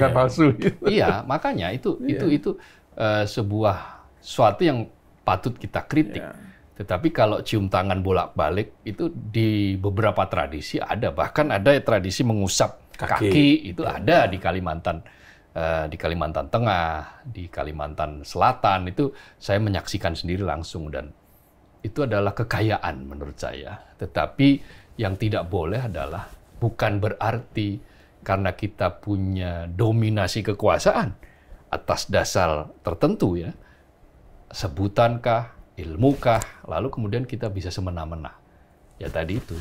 palsu. Gitu. Iya, makanya itu sebuah suatu yang patut kita kritik. Tetapi kalau cium tangan bolak-balik itu di beberapa tradisi ada, bahkan ada tradisi mengusap kaki itu ada di Kalimantan Tengah, di Kalimantan Selatan, itu saya menyaksikan sendiri langsung, dan itu adalah kekayaan menurut saya. Tetapi yang tidak boleh adalah bukan berarti karena kita punya dominasi kekuasaan atas dasar tertentu ya, sebutankah, ilmukah, lalu kemudian kita bisa semena-mena. Ya tadi itu.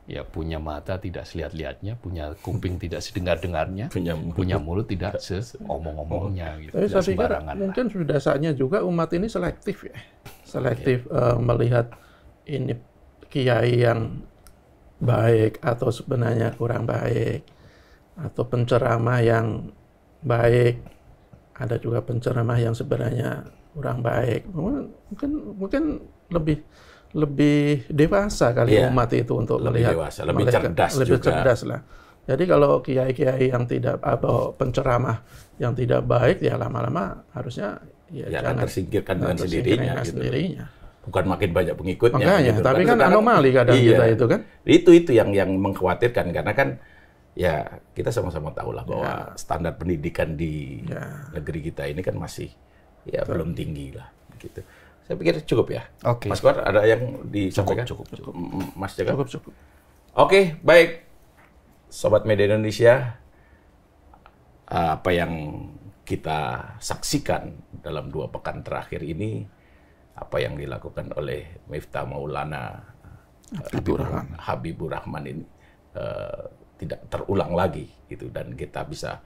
Ya punya mata tidak selihat-lihatnya, punya kuping tidak sedengar-dengarnya, punya mulut tidak seomong-omongnya. Gitu. Tapi saya pikir mungkin sudah saatnya juga umat ini selektif ya. Selektif melihat ini kiai yang baik atau sebenarnya kurang baik, atau penceramah yang baik, ada juga penceramah yang sebenarnya kurang baik. Mungkin lebih dewasa kali umat itu untuk lebih melihat, dewasa, lebih cerdas lebih juga. cerdas lah. Jadi kalau kiai-kiai yang tidak, atau penceramah yang tidak baik, ya lama-lama harusnya akan tersingkirkan dengan tersingkirkan sendirinya. Bukan makin banyak pengikutnya. Makanya, gitu. tapi kan anomali kadang kita itu kan. Itu yang mengkhawatirkan, karena kan ya kita sama-sama tahu lah bahwa standar pendidikan di negeri kita ini kan masih belum tinggi lah. Gitu. Saya pikir cukup ya. Oke. Mas Kuar, ada yang disampaikan? Cukup. Mas Jaka? Cukup. Oke, baik. Sobat Media Indonesia, apa yang kita saksikan dalam 2 pekan terakhir ini, apa yang dilakukan oleh Miftah Maulana Habibur Rahman ini tidak terulang lagi gitu, dan kita bisa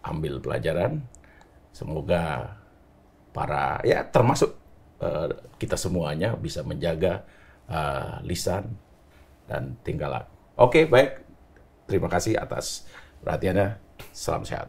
ambil pelajaran. Semoga termasuk kita semuanya bisa menjaga lisan dan tingkah laku. Oke, baik. Terima kasih atas perhatiannya. Salam sehat.